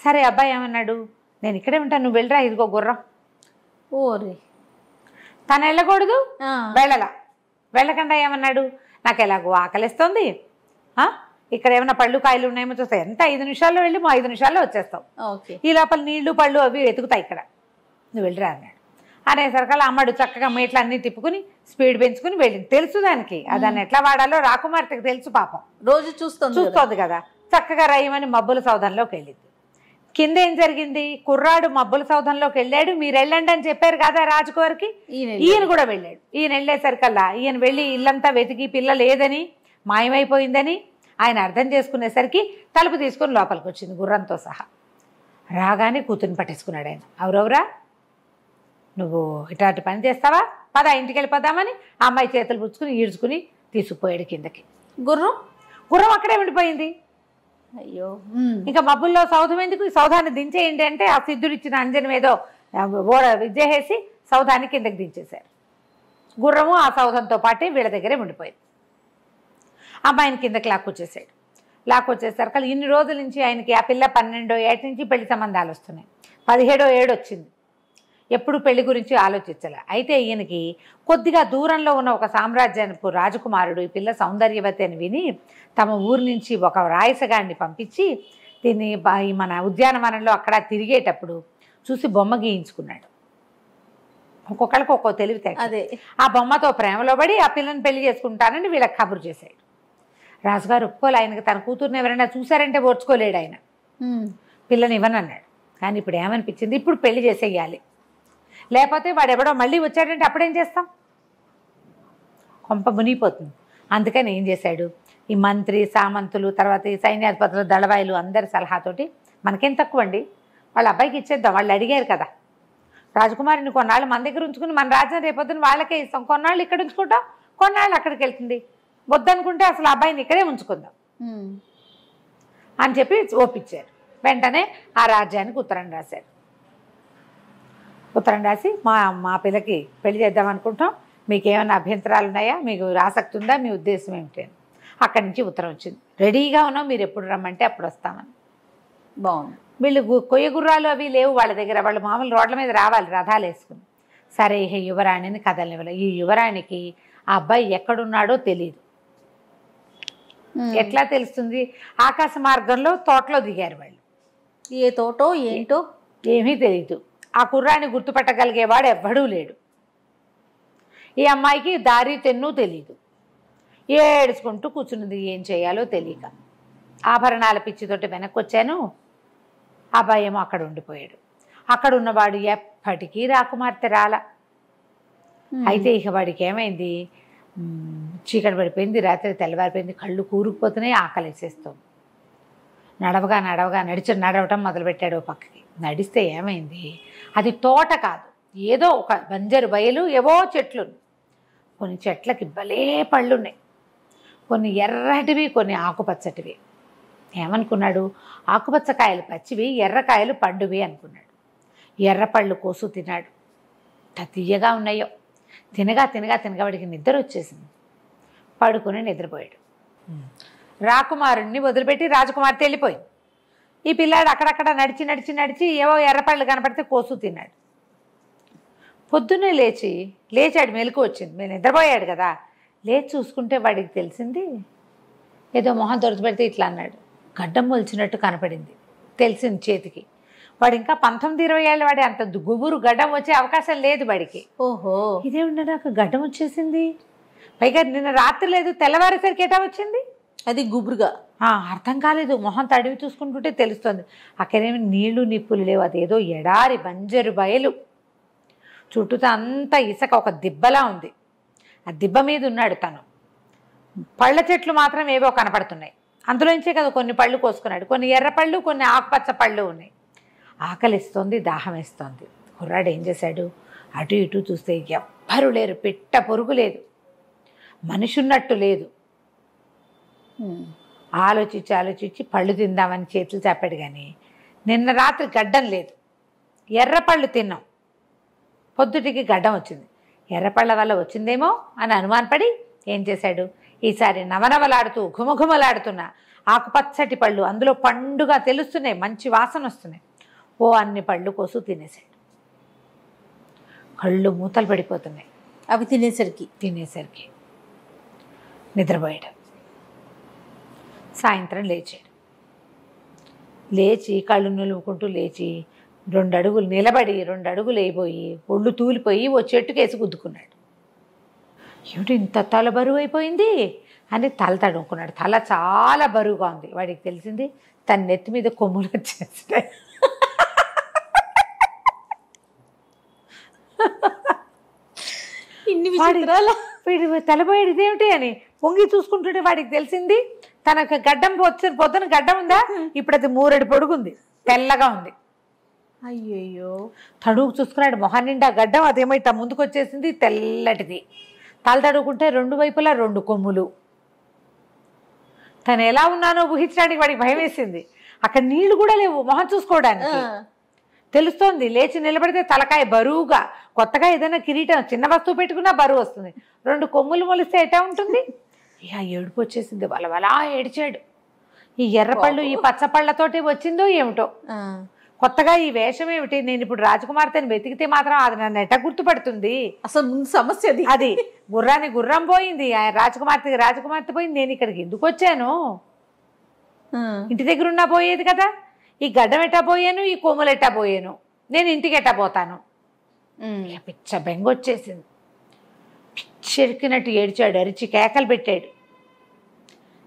సరే అబ్బాయి ఏమన్నాడు, నేను ఇక్కడే ఉంటాను, నువ్వు వెళ్ళరా, ఇదిగో గుర్రం. ఓరే, తను వెళ్ళకూడదు, వెళ్ళకుండా ఏమన్నాడు, నాకు ఎలాగో ఆకలిస్తుంది, ఇక్కడ ఏమైనా పళ్ళు కాయలు ఉన్నాయేమో చూస్తాయి. ఎంత 5 నిమిషాల్లో వెళ్ళి 5 నిమిషాల్లో వచ్చేస్తాం. ఓకే. ఈ లోపల నీళ్లు పళ్ళు అవి వెతుకుతాయి. ఇక్కడ నువ్వు వెళ్ళిరా అన్నాడు. అనేసరికల్లా అమ్మడు చక్కగా మీట్లు అన్నీ తిప్పుకుని స్పీడ్ పెంచుకుని వెళ్ళింది. తెలుసు దానికి దాన్ని ఎట్లా వాడాలో. రాకుమార్తెకి తెలుసు పాపం, రోజు చూస్తోంది కదా. చక్కగా రయ్యమని మబ్బుల సౌధంలోకి వెళ్ళింది. కింద ఏం జరిగింది? కుర్రాడు మబ్బుల సౌధంలోకి వెళ్ళాడు. మీరు వెళ్ళండి అని చెప్పారు కదా రాజుగారికి. ఈయన కూడా వెళ్ళాడు. ఈయన వెళ్ళేసరికల్లా ఈయన వెళ్ళి ఇల్లంతా వెతికి పిల్ల లేదని మాయమైపోయిందని ఆయన అర్థం చేసుకునేసరికి తలుపు తీసుకుని లోపలికి వచ్చింది గుర్రంతో సహా. రాగానే కూతుర్ని పట్టేసుకున్నాడు ఆయన. ఎవరెవరా నువ్వు ఇట్లాంటి పని చేస్తావా, పద ఇంటికి వెళ్ళిపోదామని ఆ అమ్మాయి చేతులు పుచ్చుకుని ఈడ్చుకుని తీసుకుపోయాడు కిందకి. గుర్రం అక్కడే ఉండిపోయింది. అయ్యో. ఇంకా మబ్బుల్లో సౌధం ఎందుకు, ఈ సౌధాన్ని దించేయండి అంటే ఆ సిద్ధుడు ఇచ్చిన అంజనం ఏదో విద్యేసి సౌధాన్ని కిందకి దించేశారు. గుర్రము ఆ సౌధంతో పాటే వీళ్ళ దగ్గరే ఉండిపోయింది. అమ్మాయిని కిందకి లాక్కొచ్చేసరికి ఇన్ని రోజుల నుంచి ఆయనకి ఆ పిల్ల 12వ ఏట నుంచి పెళ్లి సంబంధాలు వస్తున్నాయి. 17వ ఏడు వచ్చింది. ఎప్పుడు పెళ్లి గురించి ఆలోచించాలి. అయితే ఈయనకి కొద్దిగా దూరంలో ఉన్న ఒక సామ్రాజ్యానికి రాజకుమారుడు ఈ పిల్ల సౌందర్యవతి అని విని తమ ఊరు నుంచి ఒక రాయసగాన్ని పంపించి దీన్ని మన ఉద్యానవనంలో అక్కడ తిరిగేటప్పుడు చూసి బొమ్మ గీయించుకున్నాడు. ఒక్కొక్కరికి ఒక్కో తెలివితే అదే ఆ బొమ్మతో ప్రేమలో పడి ఆ పిల్లని పెళ్లి చేసుకుంటానని వీళ్ళకి కబురు చేశాడు. రాజుగారు ఒప్పుకోలే. ఆయనకి తన కూతుర్ని ఎవరైనా చూసారంటే ఓర్చుకోలేడు ఆయన. పిల్లని ఇవ్వనన్నాడు. కానీ ఇప్పుడు ఏమనిపించింది, ఇప్పుడు పెళ్లి చేసేయాలి. లేకపోతే వాడు ఎవడో మళ్ళీ వచ్చాడంటే అప్పుడేం చేస్తాం, కొంప మునిగిపోతుంది. అందుకని ఏం చేశాడు, ఈ మంత్రి సామంతులు తర్వాత ఈ సైన్యాధిపతులు దళవాయిలు అందరి సలహాతోటి మనకేం తక్కువ అండి, వాళ్ళ అబ్బాయికి ఇచ్చేద్దాం, వాళ్ళు అడిగారు కదా, రాజకుమారిని కొన్నాళ్ళు మన దగ్గర ఉంచుకుని మన రాజ్యం రేపొద్దున వాళ్ళకే ఇస్తాం, కొన్నాళ్ళు ఇక్కడ ఉంచుకుంటాం, కొన్నాళ్ళు అక్కడికి వెళ్తుంది, వద్దనుకుంటే అసలు అబ్బాయిని ఇక్కడే ఉంచుకుందాం అని చెప్పి ఒప్పించారు. వెంటనే ఆ రాజ్యానికి ఉత్తరం రాశారు. ఉత్తరం రాసి మా పిల్లకి పెళ్లి చేద్దాం అనుకుంటాం, మీకు ఏమైనా అభ్యంతరాలు ఉన్నాయా, మీకు ఆసక్తి ఉందా, మీ ఉద్దేశం ఏమిటి అని. అక్కడి నుంచి ఉత్తరం వచ్చింది, రెడీగా ఉన్నాం, మీరు ఎప్పుడు రమ్మంటే అప్పుడు వస్తామని. బాగుంది. వీళ్ళు కొయ్య గుర్రాలు అవి లేవు వాళ్ళ దగ్గర, వాళ్ళు మామూలు రోడ్ల మీద రావాలి రథాలు వేసుకుని. సరే ఈ యువరాణిని కదలనివ్వాలి. ఈ యువరాణికి ఆ అబ్బాయి ఎక్కడున్నాడో తెలియదు. ఎట్లా తెలుస్తుంది, ఆకాశ మార్గంలో తోటలో దిగారు వాళ్ళు. ఏ తోటో ఏంటో ఏమీ తెలియదు. ఆ కుర్రాన్ని గుర్తుపట్టగలిగేవాడు ఎవ్వడూ లేడు. ఈ అమ్మాయికి దారి తెన్ను తెలీదు. ఏడుచుకుంటూ కూర్చున్నది, ఏం చేయాలో తెలియక. ఆభరణాల పిచ్చితోటి వెనక్కి వచ్చాను. అబ్బాయి ఏమో అక్కడ ఉండిపోయాడు. అక్కడ ఉన్నవాడు ఎప్పటికీ రాకుమార్తె రాల. అయితే ఇక వాడికి ఏమైంది, చీకటి పడిపోయింది, రాత్రి తెల్లవారిపోయింది, కళ్ళు కూరుకుపోతున్నాయి, ఆకలేసేస్తుంది. నడవగా నడవటం మొదలుపెట్టాడు పక్కకి. నడిస్తే ఏమైంది, అది తోట కాదు, ఏదో ఒక బంజరు బయలు, ఏవో చెట్లు. కొన్ని చెట్లకి భలే పళ్ళున్నాయి, కొన్ని ఎర్రటివి, కొన్ని ఆకుపచ్చటివి. ఏమనుకున్నాడు, ఆకుపచ్చకాయలు పచ్చివి, ఎర్రకాయలు పండువి అనుకున్నాడు. ఎర్రపళ్ళు కోసు తిన్నాడు. తీయగా ఉన్నాయో. తినగా వాడికి నిద్ర వచ్చేసింది. పడుకుని నిద్రపోయాడు. రాకుమారుణ్ణి వదిలిపెట్టి రాజకుమార్తె వెళ్ళిపోయింది. ఈ పిల్లాడు అక్కడక్కడ నడిచి ఏవో ఎర్రపళ్ళు కనపడితే కోసు తిన్నాడు. పొద్దున్నే లేచాడు, మెలకు వచ్చింది. మేము నిద్రపోయాడు కదా, లేచి చూసుకుంటే వాడికి తెలిసింది, ఏదో మొహం దొరకబెడితే ఇట్లా అన్నాడు, గడ్డం మొలిచినట్టు కనపడింది. తెలిసింది చేతికి. వాడు ఇంకా 19-20 ఏళ్ళ వాడి, అంత గుబురు గడ్డం వచ్చే అవకాశం లేదు వాడికి. ఓహో, ఇదేమిటో నాకు గడ్డం వచ్చేసింది, పైగా నిన్న రాత్రి లేదు, తెల్లవారేసరికి ఎటా వచ్చింది, అది గుబురుగా. అర్థం కాలేదు. మొహం తడివి చూసుకుంటుంటే తెలుస్తుంది. అక్కడేమి నీళ్లు నిప్పులు లేవు, అదేదో ఎడారి బంజరు బయలు, చుట్టూతో అంతా ఇసుక, ఒక దిబ్బలా ఉంది. ఆ దిబ్బ మీద ఉన్నాడు తను. పళ్ళ చెట్లు మాత్రం ఏవో కనపడుతున్నాయి. అందులోంచే కదా కొన్ని పళ్ళు కోసుకున్నాడు. కొన్ని ఎర్రపళ్ళు, కొన్ని ఆకుపచ్చ పళ్ళు ఉన్నాయి. ఆకలిస్తోంది, దాహం వేస్తోంది. కుర్రాడు ఏం చేశాడు, అటు ఇటు చూస్తే ఎవ్వరూ లేరు, పిట్ట పొరుగు లేదు, మనిషి ఉన్నట్టు లేదు. ఆలోచించి పళ్ళు తిందామని చేతులు చాపాడు. కానీ నిన్న రాత్రి గడ్డం లేదు, ఎర్రపళ్ళు తిన్నాం, పొద్దుటికి గడ్డం వచ్చింది. ఎర్రపళ్ళ వల్ల వచ్చిందేమో అని అనుమానపడి ఏం చేశాడు, ఈసారి నవనవలాడుతూ ఘుమఘుమలాడుతున్న ఆకుపచ్చటి పళ్ళు, అందులో పండుగ తెలుస్తున్నాయి, మంచి వాసన వస్తున్నాయి, అన్ని పళ్ళు కోసు తినేశాడు. కళ్ళు మూతలు పడిపోతున్నాయి అవి తినేసరికి. నిద్రపోయాడు. సాయంత్రం లేచాడు. లేచి కళ్ళు నులుముకుంటూ లేచి 2 అడుగులు నిలబడి 2 అడుగులు వేయబోయి ఒళ్ళు తూలిపోయి ఓ చెట్టుకేసి గుద్దుకున్నాడు. ఏమిటి ఇంత తల బరువు అయిపోయింది అని తల తడుముకున్నాడు. తల చాలా బరువుగా ఉంది. వాడికి తెలిసింది తన నెత్తి మీద కొమ్ములు వచ్చేస్తాయి. తలపోయాడు ఇదేమిటి అని పొంగి చూసుకుంటుంటే వాడికి తెలిసింది తనకు గడ్డం పొద్దున గడ్డం ఉందా, ఇప్పుడు అది 3 అడి పొడుగుంది, తెల్లగా ఉంది. అయ్యయ్యో తడుగు చూసుకున్నాడు. మొహం నిండా గడ్డం, అదేమో ఇట్లా ముందుకు వచ్చేసింది, తెల్లటిది. తల తడుగుకుంటే 2 వైపులా 2 కొమ్ములు. తను ఎలా ఉన్నానో ఊహించడానికి వాడికి భయం వేసింది. అక్కడ నీళ్లు కూడా లేవు మొహం చూసుకోవడానికి. తెలుస్తోంది లేచి నిలబడితే తలకాయ బరువుగా, కొత్తగా ఏదైనా కిరీటం చిన్న వస్తువు పెట్టుకున్నా బరువు వస్తుంది. 2 కొమ్ములు మొలిస్తే ఎటా ఉంటుంది? ఇక ఏడుపు వచ్చేసింది. అలా ఏడిచాడు. ఈ ఎర్రపళ్ళు ఈ పచ్చపళ్ళతోటి వచ్చిందో ఏమిటో, కొత్తగా ఈ వేషం ఏమిటి, నేను ఇప్పుడు రాజకుమార్తెని వెతికితే మాత్రం అది నన్ను ఎట్ట గుర్తుపడుతుంది? అసలు ముందు సమస్య అది. గుర్రానికి గుర్రం పోయింది, రాజకుమార్తె పోయింది, నేను ఇక్కడికి ఎందుకు వచ్చాను? ఇంటి దగ్గర ఉన్నా పోయేది కదా. ఈ గడ్డం ఎట్టా పోయాను, ఈ కొమ్ములు ఎట్టా పోయాను, నేను ఇంటికి ఎట్టా పోతాను? పిచ్చ బెంగొచ్చేసింది. పిచ్చెరికినట్టు ఏడ్చాడు, అరిచి కేకలు పెట్టాడు.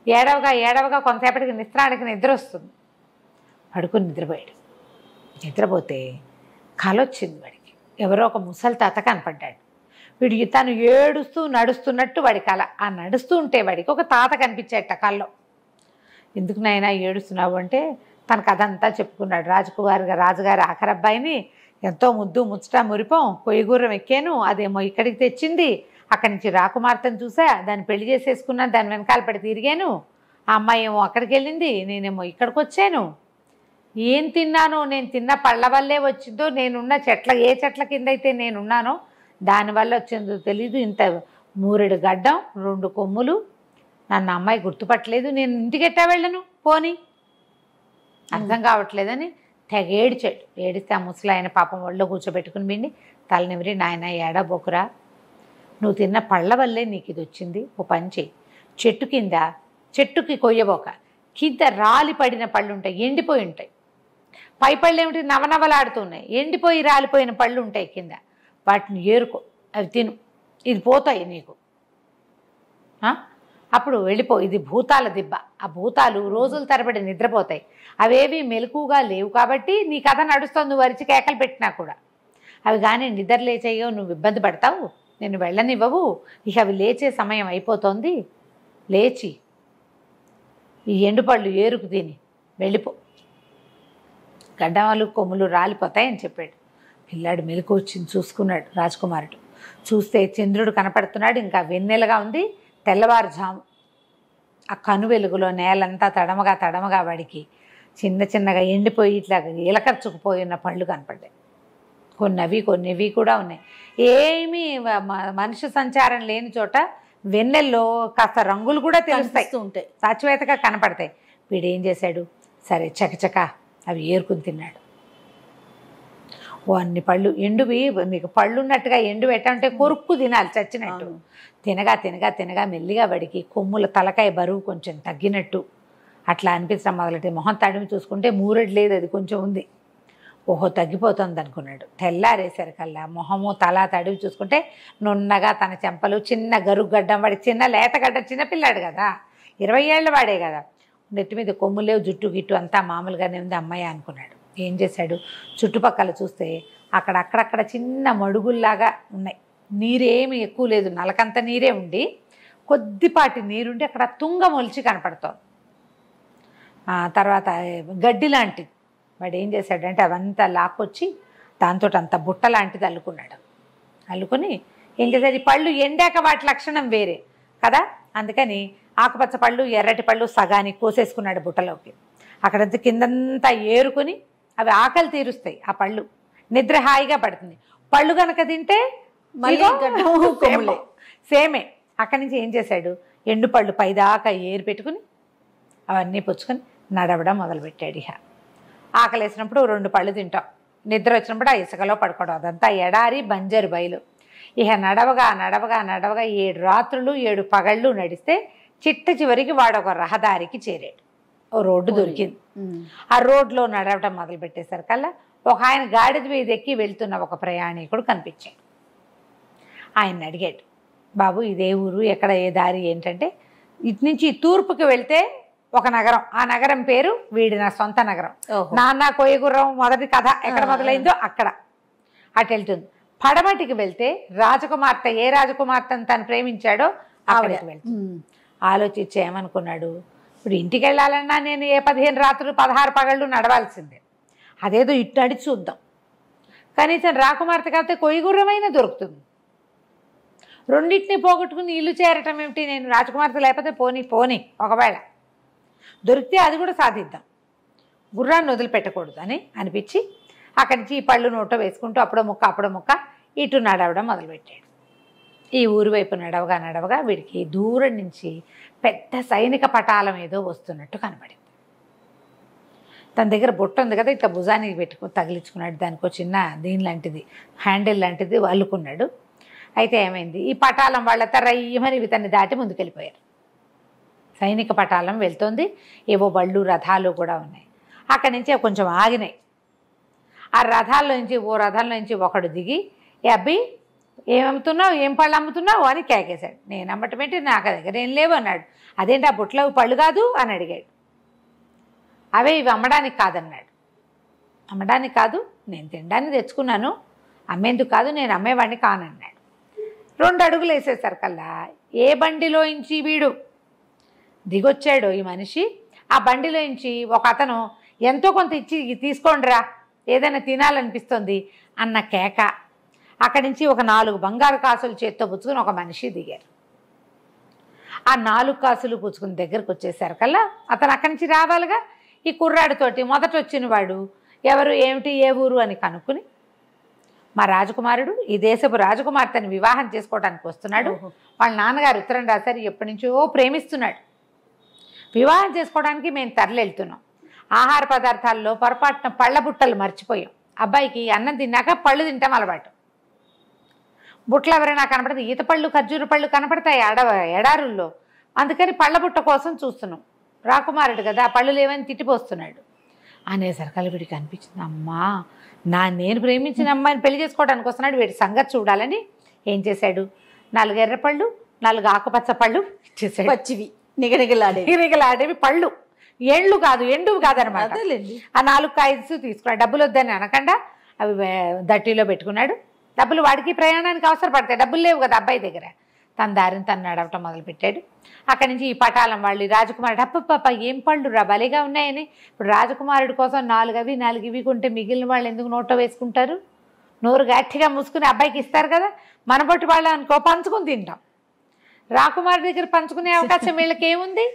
ఏడవగా కొంతసేపటికి నిద్ర వస్తుంది. పడుకుని నిద్రపోయాడు. నిద్రపోతే కల వచ్చింది వాడికి. ఎవరో ఒక ముసలి తాత కనపడ్డాడు. వీడికి తను ఏడుస్తూ నడుస్తున్నట్టు వాడి కల. ఆ నడుస్తూ ఉంటే వాడికి ఒక తాత కనిపించేట కల్లో. ఎందుకు నాయనా ఏడుస్తున్నావు అంటే తన కథ అంతా చెప్పుకున్నాడు. రాజుగారి ఆఖరబ్బాయిని ఎంతో ముద్దు ముచ్చట మురిపం కొయ్యగూరం ఎక్కాను, అదేమో ఇక్కడికి తెచ్చింది, అక్కడి నుంచి రాకుమార్తెను చూసా, దాన్ని పెళ్లి చేసేసుకున్నాను, దాని వెనకాల పడి తిరిగాను, ఆ అమ్మాయి ఏమో అక్కడికి వెళ్ళింది, నేనేమో ఇక్కడికి వచ్చాను. ఏం తిన్నానో, నేను తిన్న పళ్ళ వల్లే వచ్చిందో, నేనున్న ఏ చెట్ల కింద అయితే నేనున్నానో దానివల్ల వచ్చిందో తెలీదు, ఇంత 3 గడ్డం 2 కొమ్ములు, నన్ను అమ్మాయి గుర్తుపట్టలేదు, నేను ఇంటికి ఎట్టా వెళ్ళను పోని, అర్థం కావట్లేదని తెగ ఏడిచాడు. ఏడిస్తే ఆ ముసలాయన పాపం ఒళ్ళో కూర్చోబెట్టుకుని పిండి తలనివరి, నాయన ఏడబోకురా, నువ్వు తిన్న పళ్ళ వల్లే నీకు ఇది వచ్చింది, ఓ పని చెయ్యి, చెట్టుకి కొయ్యబోక, కింద రాలి పడిన పళ్ళు ఉంటాయి, ఎండిపోయి ఉంటాయి, పై పళ్ళు ఏమిటి నవనవలాడుతున్నాయి, ఎండిపోయి రాలిపోయిన పళ్ళు ఉంటాయి కింద, వాటిని ఏరుకో, అవి తిను, ఇది పోతాయి నీకు, అప్పుడు వెళ్ళిపో. ఇది భూతాల దిబ్బ, ఆ భూతాలు రోజుల తరబడి నిద్రపోతాయి, అవేవి మెలకుగా లేవు కాబట్టి నీ కథ నడుస్తుంది, నువ్వు అరిచి కేకలు పెట్టినా కూడా. అవి కానీ నిద్ర లేచాయో నువ్వు ఇబ్బంది పడతావు, నేను వెళ్ళనివ్వవు, ఇక అవి లేచే సమయం అయిపోతుంది, లేచి ఈ ఎండుపళ్ళు ఏరుకు తిని వెళ్ళిపో, గడ్డమాలు కొమ్ములు రాలిపోతాయని చెప్పాడు. పిల్లాడు మెలకు వచ్చింది, చూసుకున్నాడు రాజకుమారుడు. చూస్తే చంద్రుడు కనపడుతున్నాడు, ఇంకా వెన్నెలగా ఉంది, తెల్లవారుజాము. ఆ కను వెలుగులో నేలంతా తడమగా వాడికి చిన్నగా ఎండిపోయి ఇట్లా ఇలకర్చుకుపోయిన పళ్ళు కనపడ్డాయి. కొన్నివి కూడా ఉన్నాయి. ఏమీ మనిషి సంచారం లేని చోట వెన్నెల్లో కాస్త రంగులు కూడా తెలుస్తూ ఉంటాయి, సాచివేతగా కనపడతాయి. వీడేం చేశాడు, సరే చకచక అవి ఏరుకుని తిన్నాడు. అన్ని పళ్ళు ఎండువి, మీకు పళ్ళు ఉన్నట్టుగా ఎండు పెట్టంటే కొరుక్కు తినాలి చచ్చినట్టు. తినగా మెల్లిగా వాడికి కొమ్ముల తలకాయ బరువు కొంచెం తగ్గినట్టు అట్లా అనిపించడం మొదలెట్టి మొహం తడిమి చూసుకుంటే 3 లేదు, అది కొంచెం ఉంది. ఓహో తగ్గిపోతుంది అనుకున్నాడు. తెల్లారేసరికల్లా మొహము తల తడివి చూసుకుంటే నున్నగా తన చెంపలు, చిన్న గరుగడ్డం, వాడి చిన్న లేతగడ్డ, చిన్నపిల్లాడు కదా, 20 ఏళ్ళ వాడే కదా, నెత్తి మీద కొమ్ములు లేవు, జుట్టు గిట్టు అంతా మామూలుగానే ఉంది, అమ్మాయి అనుకున్నాడు. ఏం చేశాడు, చుట్టుపక్కల చూస్తే అక్కడక్కడ చిన్న మడుగుల్లాగా ఉన్నాయి, నీరేమి ఎక్కువ లేదు, నలకంత నీరే ఉండి కొద్దిపాటి నీరుండి అక్కడ తుంగ మొలిచి కనపడుతోంది. తర్వాత గడ్డి లాంటిది. వాడు ఏం చేశాడంటే అవంతా లాక్కొచ్చి దాంతో అంత బుట్ట లాంటిది అల్లుకున్నాడు. అల్లుకొని ఏం చేశాడు, ఈ పళ్ళు ఎండాక వాటి లక్షణం వేరే కదా, అందుకని ఆకుపచ్చ పళ్ళు ఎర్రటి పళ్ళు సగానికి కోసేసుకున్నాడు బుట్టలోకి. అక్కడంతా కిందంతా ఏరుకొని అవి ఆకలి తీరుస్తాయి, ఆ పళ్ళు నిద్ర హాయిగా పడుతుంది. పళ్ళు కనుక తింటే మళ్ళీ సేమే. అక్కడి నుంచి ఏం చేశాడు, ఎండు పళ్ళు పైదాకా ఏరు పెట్టుకుని అవన్నీ పుచ్చుకొని నడవడం మొదలుపెట్టాడు. ఇక ఆకలి వేసినప్పుడు 2 పళ్ళు తింటాం, నిద్ర వచ్చినప్పుడు ఆ ఇసుకలో పడుకోవడం, అదంతా ఎడారి బంజరు బయలు. ఇక నడవగా 7 రాత్రులు 7 పగళ్ళు నడిస్తే చిట్ట చివరికి వాడు ఒక రహదారికి చేరాడు. ఓ రోడ్డు దొరికింది. ఆ రోడ్లో నడవటం మొదలు పెట్టేసరికల్లా ఒక ఆయన గాడిద మీద ఎక్కి వెళ్తున్న ఒక ప్రయాణికుడు కనిపించాడు. ఆయన్ని అడిగాడు, బాబు ఇదే ఊరు, ఎక్కడ ఏ దారి ఏంటంటే, ఇటు నుంచి తూర్పుకి వెళ్తే ఒక నగరం, ఆ నగరం పేరు వీడి నా సొంత నగరం, నాన్న కోయగుర్రం మొదటి కథ ఎక్కడ మొదలైందో అక్కడ, అటు వెళ్తుంది. పడమటికి వెళ్తే రాజకుమార్తె, ఏ రాజకుమార్తెను తను ప్రేమించాడో అక్కడికి వెళ్తుంది. ఆలోచించి ఏమనుకున్నాడు, ఇప్పుడు ఇంటికి వెళ్ళాలన్నా నేను ఏ 15 రాత్రులు 16 పగళ్ళు నడవాల్సిందే, అదేదో ఇటు నడిచి చూద్దాం, కనీసం రాకుమార్తె కాకపోతే కొయ్యగుర్రమైనా దొరుకుతుంది. రెండింటిని పోగొట్టుకుని ఇల్లు చేరటం ఏమిటి, నేను రాజకుమార్తె లేకపోతే పోనీ ఒకవేళ దొరికితే అది కూడా సాధిద్దాం, గుర్రాన్ని వదిలిపెట్టకూడదు అని అనిపించి అక్కడి నుంచి ఈ పళ్ళు నోట్లో వేసుకుంటూ అప్పుడో ముక్క ఇటు నడవడం మొదలుపెట్టాడు. ఈ ఊరు వైపు నడవగా వీడికి దూరం నుంచి పెద్ద సైనిక పటాలం ఏదో వస్తున్నట్టు కనబడింది. తన దగ్గర బొట్ట ఉంది కదా, ఇట్లా భుజానికి పెట్టుకుని తగిలించుకున్నాడు, దానికి చిన్న దీని లాంటిది హ్యాండిల్ లాంటిది అల్లుకున్నాడు. అయితే ఏమైంది, ఈ పటాలం వాళ్ళతో రయ్యమని ఇతన్ని దాటి ముందుకెళ్ళిపోయారు. సైనిక పటాలం వెళ్తోంది, ఏవో బళ్ళు రథాలు కూడా ఉన్నాయి. అక్కడి నుంచి కొంచెం ఆగినాయి. ఆ రథాల్లో నుంచి ఒకడు దిగి, ఏ అబ్బి ఏమమ్ముతున్నావు, ఏం పళ్ళు అమ్ముతున్నావు అని కేకేశాడు. నేను అమ్మటం ఏంటి, నాకు దగ్గర ఏం లేవు అన్నాడు. అదేంటి ఆ బుట్టలో పళ్ళు కాదు అని అడిగాడు. అవే ఇవి అమ్మడానికి కాదన్నాడు. అమ్మడానికి కాదు, నేను తినడానికి తెచ్చుకున్నాను, అమ్మేందుకు కాదు, నేను అమ్మేవాడిని కానన్నాడు. 2 అడుగులు వేసేసరికల్లా ఏ బండిలోంచి వీడు దిగొచ్చాడో ఈ మనిషి, ఆ బండిలోంచి ఒక అతను ఎంతో కొంత ఇచ్చి తీసుకోండిరా ఏదైనా తినాలనిపిస్తుంది అన్న కేక. అక్కడి నుంచి ఒక 4 బంగారు కాసులు చేత్తో పుచ్చుకుని ఒక మనిషి దిగారు. ఆ 4 కాసులు పుచ్చుకుని దగ్గరకు వచ్చేసరికల్లా అతను అక్కడి నుంచి రావాలిగా. ఈ కుర్రాడితోటి మొదట వచ్చిన వాడు ఎవరు, ఏమిటి, ఏ ఊరు అని కనుక్కుని, మా రాజకుమారుడు ఈ దేశపు రాజకుమార్తెని వివాహం చేసుకోవడానికి వస్తున్నాడు, వాళ్ళ నాన్నగారు ఉత్తరం రాశారు, ఎప్పటి నుంచో ప్రేమిస్తున్నాడు, వివాహం చేసుకోవడానికి మేము తరలివెళ్తున్నాం, ఆహార పదార్థాల్లో పొరపాటున పళ్ళ బుట్టలు మర్చిపోయాం, అబ్బాయికి అన్నం తిన్నాక పళ్ళు తింటాం అలవాటు, బుట్టలు ఎవరైనా కనపడితే ఈత పళ్ళు ఖర్జూర పళ్ళు కనపడతాయి ఎడారుల్లో, అందుకని పళ్ళ బుట్ట కోసం చూస్తున్నాం, రాకుమారుడు కదా పళ్ళు లేవని తిట్టిపోస్తున్నాడు అనేసరికి వీడికి అనిపించింది, అమ్మా నేను ప్రేమించిన అమ్మాయిని పెళ్లి చేసుకోవడానికి వస్తున్నాడు, వీడి సంగతి చూడాలని ఏం చేశాడు, 4 ఎర్ర పళ్ళు 4 ఆకుపచ్చ పళ్ళు ఇచ్చేసాడు. పచ్చివి నిగనిగలాడేవి పళ్ళు, ఎండ్లు కాదు, ఎండువు కాదనమాట. ఆ 4 కాయలు తీసుకున్నాడు. డబ్బులు వద్దని అనకుండా అవి దట్టిలో పెట్టుకున్నాడు. డబ్బులు వాడికి ప్రయాణానికి అవసరపడతాయి, డబ్బులు లేవు కదా అబ్బాయి దగ్గర. తన దారిని తను నడవటం మొదలుపెట్టాడు. అక్కడి నుంచి ఈ పటాలం వాళ్ళు రాజకుమారుడు, అప్పప్ప ఏం పళ్ళు రా భలేగా ఉన్నాయని. ఇప్పుడు రాజకుమారుడి కోసం 4 అవి 4 ఇవి కొంటే మిగిలిన వాళ్ళు ఎందుకు నోట్లో వేసుకుంటారు, నోరు గట్టిగా మూసుకుని అబ్బాయికి ఇస్తారు కదా, మన బొట్టు వాళ్ళు అనుకో పంచుకుని తింటాం, రాకుమారుడి దగ్గర పంచుకునే అవకాశం వీళ్ళకి ఏముంది.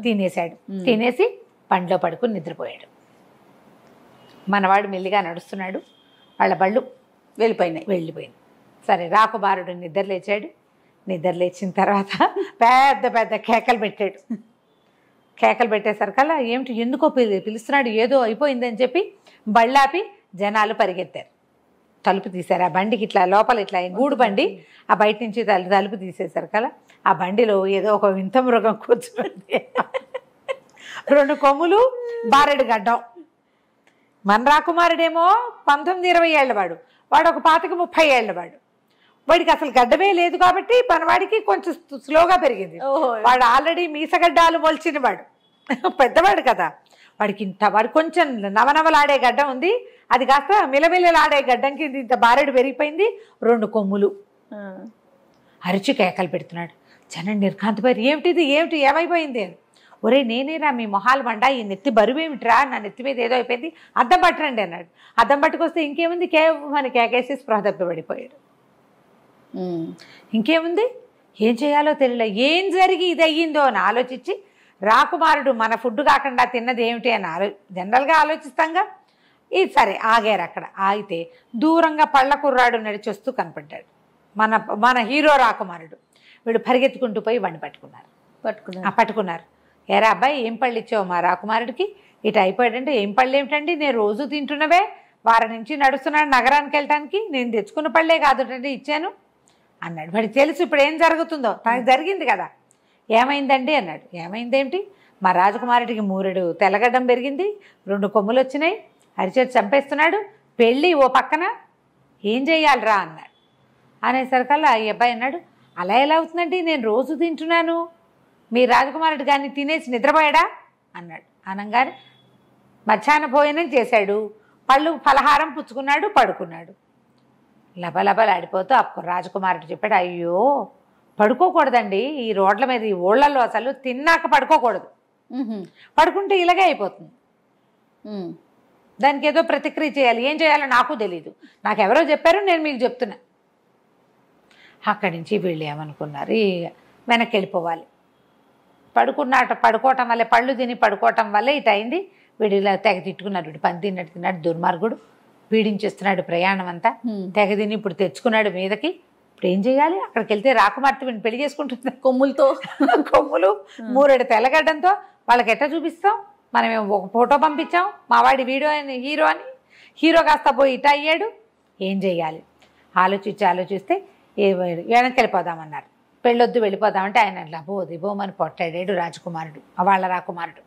తినేశాడు. తినేసి పండ్లో పడుకుని నిద్రపోయాడు. మనవాడు మెల్లిగా నడుస్తున్నాడు, వాళ్ళ బళ్ళు వెళ్ళిపోయింది. సరే రాకుమారుడు నిద్ర లేచాడు. నిద్ర లేచిన తర్వాత పెద్ద పెద్ద కేకలు పెట్టాడు. కేకలు పెట్టేసరికల్లా ఏమిటి ఎందుకో పిలుస్తున్నాడు, ఏదో అయిపోయిందని చెప్పి బళ్ళాపి జనాలు పరిగెత్తారు. తలుపు తీశారు. ఆ బండికి ఇట్లా లోపల ఇట్లా గూడు బండి, ఆ బయట నుంచి తలుపు తీసేసరికల్లా ఆ బండిలో ఏదో ఒక వింత మృగం కూర్చుంది. 2 కొమ్ములు, బారెడు గడ్డం. మన రాకుమారుడేమో 19-20 ఏళ్ళ వాడు, వాడు ఒక 25-30 ఏళ్ళ వాడు. వాడికి అసలు గడ్డమే లేదు కాబట్టి మనవాడికి కొంచెం స్లోగా పెరిగింది. వాడు ఆల్రెడీ మీసగడ్డాలు మొలిచిన వాడు, పెద్దవాడు కదా. వాడికి కొంచెం నవనవలాడే గడ్డం ఉంది, అది కాస్త మిలమిలలాడే గడ్డంకి ఇంత బారెడు పెరిగిపోయింది. 2 కొమ్ములు. అరిచి కేకలు పెడుతున్నాడు. జనం నిర్ఘాంతపోయారు. ఏమిటి ఏమైపోయింది అని. ఒరే నేనేరా మీ మొహాలు మండ, ఈ నెత్తి బరువేమిట్రా, నా నెత్తి మీద ఏదో అయిపోయింది, అద్దం పట్టరండి అన్నాడు. అద్దం పట్టుకొస్తే ఇంకేముంది, కేవని కేకేసి స్పృహ తప్పిపడిపోయాడు. ఇంకేముంది, ఏం చేయాలో తెలియలే. ఏం జరిగి ఇది అయ్యిందో అని ఆలోచించి, రాకుమారుడు మన ఫుడ్ కాకుండా తిన్నది ఏమిటి అని జనరల్గా ఆలోచిస్తాంగా. ఇది సరే ఆగారు. అక్కడ ఆగితే దూరంగా పళ్ళ కుర్రాడు నడిచొస్తూ కనపడ్డాడు. మన హీరో రాకుమారుడు. వీడు పరిగెత్తుకుంటూ పోయి బండి పట్టుకున్నారు. ఏరా అబ్బాయి ఏం పళ్ళు ఇచ్చావు మా రాకుమారుడికి, ఇటు అయిపోయాడంటే, ఏం పళ్ళు ఏమిటండి, నేను రోజు తింటున్నవే, వారం నుంచి నడుస్తున్నాడు నగరానికి వెళ్ళటానికి, నేను తెచ్చుకున్న పళ్ళే కాదుటండి ఇచ్చాను అన్నాడు. వాడికి తెలుసు ఇప్పుడు ఏం జరుగుతుందో, తనకు జరిగింది కదా. ఏమైందండి అన్నాడు. ఏమైందేంటి, మా రాజకుమారుడికి 3 తెల్లగడ్డం పెరిగింది, 2 కొమ్ములు వచ్చినాయి, అరిచేతి చంపేస్తున్నాడు, పెళ్ళి ఓ పక్కన, ఏం చెయ్యాలిరా అన్నాడు. అనేసరికల్లా ఈ అబ్బాయి అన్నాడు, అలా ఎలా అవుతుందండి, నేను రోజు తింటున్నాను, మీ రాజకుమారుడు కానీ తినేసి నిద్రపోయాడా అన్నాడు. అనగానే మధ్యాహ్న భోజనం చేశాడు, పళ్ళు ఫలహారం పుచ్చుకున్నాడు, పడుకున్నాడు. లబలబలాడిపోతూ అప్పుడు రాజకుమారుడు చెప్పాడు, అయ్యో పడుకోకూడదండి ఈ రోడ్ల మీద, ఈ ఊళ్ళల్లో అసలు తిన్నాక పడుకోకూడదు, పడుకుంటే ఇలాగే అయిపోతుంది, దానికి ఏదో ప్రతిక్రియ చేయాలి, ఏం చేయాలో నాకు తెలీదు, నాకు ఎవరో చెప్పారు, నేను మీకు చెప్తున్నా. అక్కడి నుంచి వీళ్ళు ఏమనుకున్నారు, వెనక్కి వెళ్ళిపోవాలి, పడుకోవటం వల్లే, పళ్ళు తిని పడుకోవటం వల్లే ఇటు అయింది, వీడు ఇలా తెగ తిట్టుకున్నాడు, వీడు పని తిన్నట్టు తిన్నాడు, దుర్మార్గుడు పీడించేస్తున్నాడు ప్రయాణం అంతా, తెగ తిని ఇప్పుడు తెచ్చుకున్నాడు మీదకి, ఇప్పుడు ఏం చేయాలి, అక్కడికి వెళ్తే రాకుమార్తె వీడిని పెళ్లి చేసుకుంటుంది కొమ్ములతో, కొమ్ములు 3 తెల్లగడ్డంతో, వాళ్ళకి ఎట్లా చూపిస్తాం, మనం ఒక ఫోటో పంపించాం మా వాడి వీడియో అని, హీరో కాస్త పోయి ఇట అయ్యాడు, ఏం చేయాలి ఆలోచిస్తే వెనక్కి వెళ్ళిపోదామన్నారు. పెళ్ళొద్దు వెళ్ళిపోదామంటే ఆయన అట్లా బోమని పొట్టాడాడు రాజకుమారుడు, వాళ్ళ రాకుమారుడు.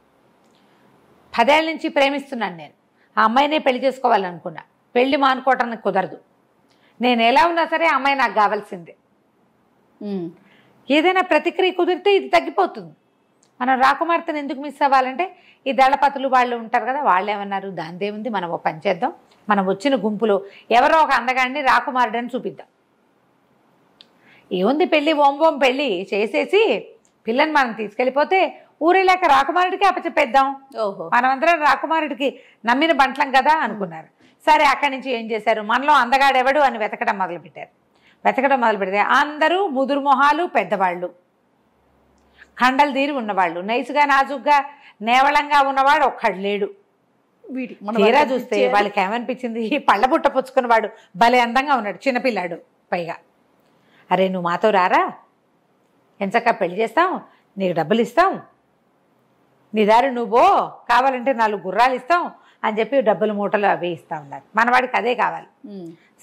10 ఏళ్ళ నుంచి ప్రేమిస్తున్నాను నేను, ఆ అమ్మాయినే పెళ్లి చేసుకోవాలనుకున్నా, పెళ్లి మానుకోవటానికి కుదరదు, నేను ఎలా ఉన్నా సరే ఆ అమ్మాయి నాకు కావాల్సిందే, ఏదైనా ప్రతిక్రియ కుదిరితే ఇది తగ్గిపోతుంది, మనం రాకుమార్తెను ఎందుకు మిస్ అవ్వాలంటే ఈ దళపతులు వాళ్ళు ఉంటారు కదా, వాళ్ళు ఏమన్నారు, దానిదేముంది మనం ఓ పని చేద్దాం, మనం వచ్చిన గుంపులో ఎవరో ఒక అందగాడిని రాకుమారుడని చూపిద్దాం, ఏముంది పెళ్ళి ఓం పెళ్ళి చేసేసి పిల్లని మనం తీసుకెళ్ళిపోతే ఊరేలాక రాకుమారుడికి అప్పచెప్పేద్దాం, మనమందరం రాకుమారుడికి నమ్మిన బంట్లం కదా అనుకున్నారు. సరే అక్కడి నుంచి ఏం చేశారు, మనలో అందగాడెవడు అని వెతకడం మొదలుపెట్టారు. వెతకడం మొదలు పెడితే అందరూ ముదురు మొహాలు, పెద్దవాళ్ళు, కండలు తీరి ఉన్నవాళ్ళు, నైసుగా నాజుగ్గా నేవళంగా ఉన్నవాడు ఒక్కడు లేడు. తీరా చూస్తే వాళ్ళకి ఏమనిపించింది, ఈ పళ్ళ బుట్ట పుచ్చుకున్నవాడు భలే అందంగా ఉన్నాడు, చిన్నపిల్లాడు పైగా. అరే నువ్వు మాతో రారా, ఎంచక్కా పెళ్లి చేస్తాం, నీకు డబ్బులు ఇస్తాం, నీ దారి నువ్వో, కావాలంటే 4 గుర్రాలు ఇస్తాం అని చెప్పి డబ్బులు మూటలు అవి ఇస్తా ఉన్నారు. మనవాడికి అదే కావాలి.